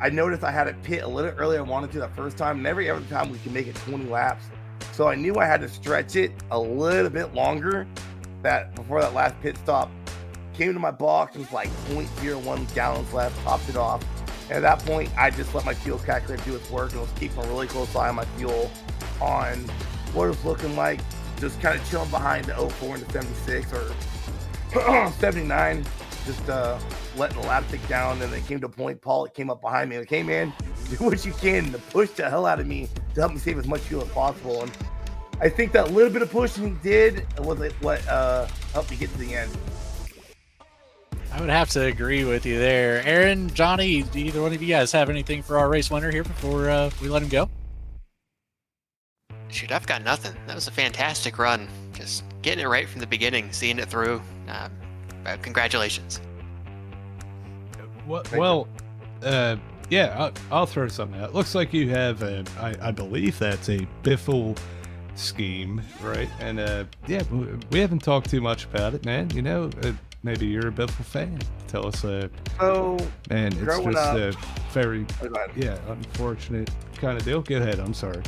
[SPEAKER 8] I noticed I had to pit a little earlier. I wanted to that first time, and every other time we can make it 20 laps. So I knew I had to stretch it a little bit longer. That before that last pit stop, came to my box, it was like 0.01 gallons left, topped it off. And at that point, I just let my fuel calculator do its work and was keeping a really close eye on my fuel on what it was looking like, just kind of chilling behind the 04 and the 76 or 79, just letting the lap tick down. And then it came to a point, Paul came up behind me and came in, do what you can to push the hell out of me to help me save as much fuel as possible. And I think that little bit of pushing he did was what helped me get to the end.
[SPEAKER 2] I would have to agree with you there. Aaron, Johnny, do either one of you guys have anything for our race winner here before we let him go?
[SPEAKER 4] Shoot, I've got nothing. That was a fantastic run. Just getting it right from the beginning, seeing it through. Congratulations.
[SPEAKER 3] Well, yeah, I'll throw something out. Looks like you have, I believe that's a biffle scheme, right? And yeah, we haven't talked too much about it, man. You know, maybe you're a biffle fan. Tell us, man, it's
[SPEAKER 8] growing
[SPEAKER 3] just
[SPEAKER 8] up-
[SPEAKER 3] a very,
[SPEAKER 8] Go ahead.
[SPEAKER 3] yeah, unfortunate kind of deal. Go ahead, I'm sorry.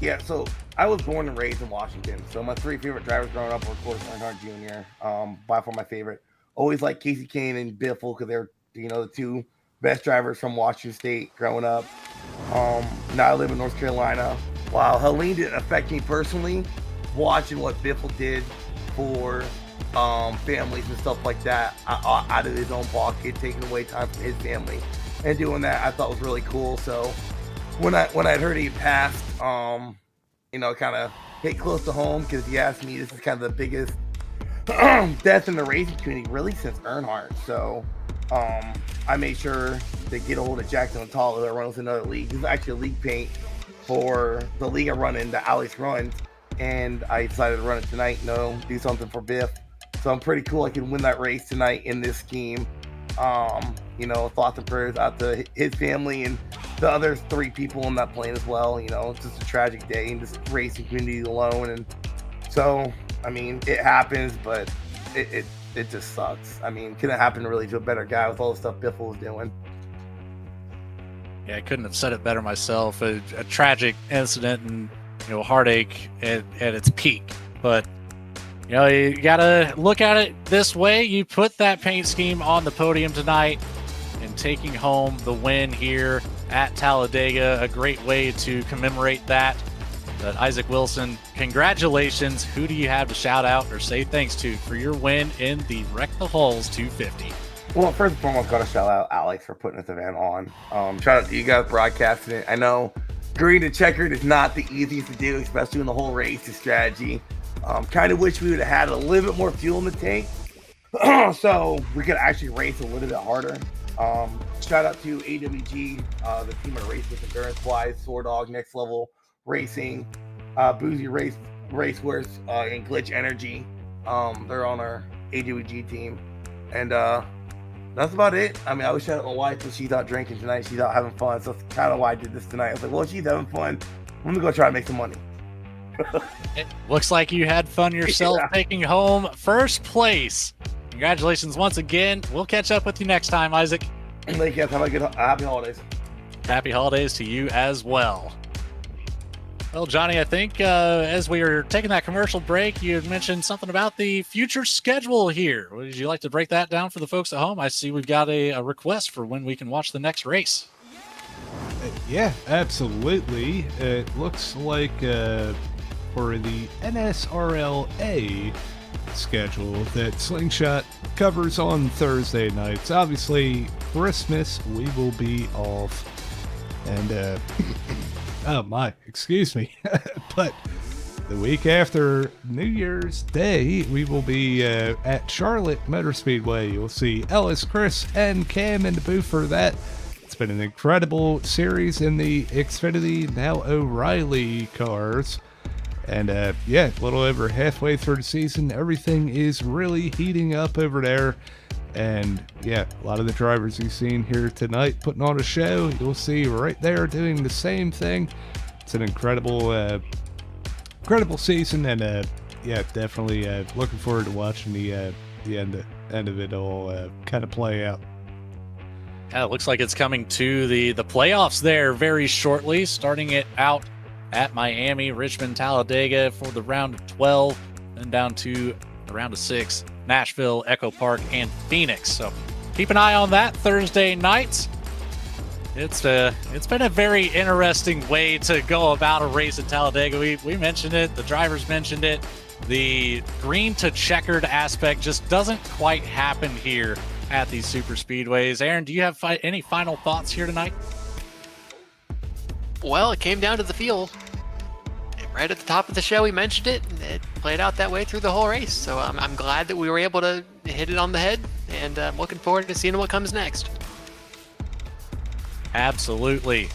[SPEAKER 8] Yeah, so I was born and raised in Washington. So my three favorite drivers growing up were, of course, Earnhardt Jr., by far my favorite. Always liked Casey Kane and Biffle because they're, the two best drivers from Washington State growing up. Now I live in North Carolina. While Helene didn't affect me personally, watching what Biffle did for families and stuff like that out of his own pocket, taking away time from his family and doing that, I thought was really cool. So when I'd heard he passed, kind of hit close to home, because if you ask me, this is kind of the biggest death in the racing community really since Earnhardt. So I made sure to get a hold of Jackson Atala, that runs another league. This is actually a league paint for the league I run in, the Alex runs, and I decided to run it tonight. Do something for Biff. So I'm pretty cool I can win that race tonight in this scheme. Thoughts and prayers out to his family and the other three people on that plane as well. It's just a tragic day in this racing community alone. And so, I mean, it happens, but it just sucks. I mean, couldn't happen really to a better guy with all the stuff Biffle was doing.
[SPEAKER 2] Yeah, I couldn't have said it better myself. A tragic incident and, heartache at its peak. But, you got to look at it this way. You put that paint scheme on the podium tonight and taking home the win here at Talladega. A great way to commemorate that. But Isaac Wilson, congratulations. Who do you have to shout out or say thanks to for your win in the Wreck the Halls 250?
[SPEAKER 8] Well, first and foremost, got to shout out Alex for putting this event on. Shout out to you guys broadcasting it. I know green and checkered is not the easiest to do, especially in the whole race strategy. Kind of wish we would have had a little bit more fuel in the tank so we could actually race a little bit harder. Shout out to AWG, the team I raced with endurance-wise, Sword Dog, Next Level Racing, Boozy Race Raceworth and Glitch Energy. They're on our AWG team, and that's about it. I mean, I was shouting at my wife because she's out drinking tonight. She's out having fun, so that's kind of why I did this tonight. I was like, well, she's having fun. I'm gonna go try to make some money.
[SPEAKER 2] It looks like you had fun yourself, taking home first place. Congratulations once again. We'll catch up with you next time, Isaac.
[SPEAKER 8] Thank you guys. Have a good happy holidays.
[SPEAKER 2] Happy holidays to you as well. Well, Johnny, I think as we were taking that commercial break, you had mentioned something about the future schedule here. Would you like to break that down for the folks at home? I see we've got a request for when we can watch the next race.
[SPEAKER 3] Yeah, absolutely. It looks like for the NSRLA schedule that Slingshot covers on Thursday nights. Obviously, Christmas, we will be off. And, oh my, excuse me. But the week after New Year's Day, we will be at Charlotte Motor Speedway. You'll see Ellis, Chris, and Cam in the booth for that. It's been an incredible series in the Xfinity, now O'Reilly cars. And yeah, a little over halfway through the season, everything is really heating up over there. And yeah, a lot of the drivers you've seen here tonight putting on a show, you'll see right there doing the same thing. It's an incredible season, and yeah, definitely looking forward to watching the end of it all kind of play out.
[SPEAKER 2] Yeah, it looks like it's coming to the playoffs there very shortly, starting it out at Miami, Richmond, Talladega for the round of 12, then down to the round of 6, Nashville, Echo Park, and Phoenix. So keep an eye on that Thursday nights. It's been a very interesting way to go about a race at Talladega. We mentioned it, the drivers mentioned it. The green to checkered aspect just doesn't quite happen here at these super speedways. Aaron, do you have any final thoughts here tonight?
[SPEAKER 4] Well, it came down to the field. Right at the top of the show, we mentioned it, and it played out that way through the whole race. So I'm glad that we were able to hit it on the head, and I'm looking forward to seeing what comes next.
[SPEAKER 2] Absolutely.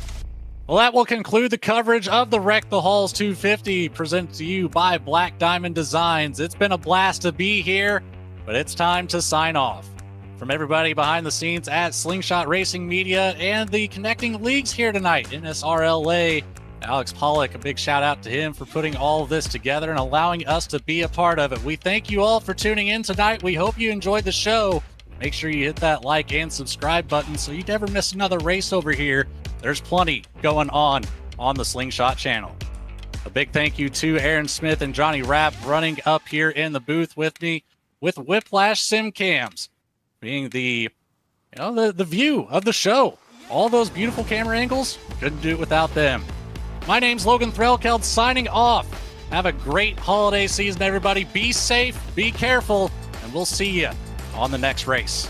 [SPEAKER 2] Well, that will conclude the coverage of the Wreck the Halls 250 presented to you by Black Diamond Designs. It's been a blast to be here, but it's time to sign off. From everybody behind the scenes at Slingshot Racing Media and the connecting leagues here tonight, NSRLA, Alex Pollock, a big shout out to him for putting all of this together and allowing us to be a part of it. We thank you all for tuning in tonight. We hope you enjoyed the show. Make sure you hit that like and subscribe button so you never miss another race over here. There's plenty going on the Slingshot channel. A big thank you to Aaron Smith and Johnny Rapp running up here in the booth with me with Whiplash Sim Cams, being the view of the show. All those beautiful camera angles, couldn't do it without them. My name's Logan Threlkeld signing off. Have a great holiday season, everybody. Be safe, be careful, and we'll see you on the next race.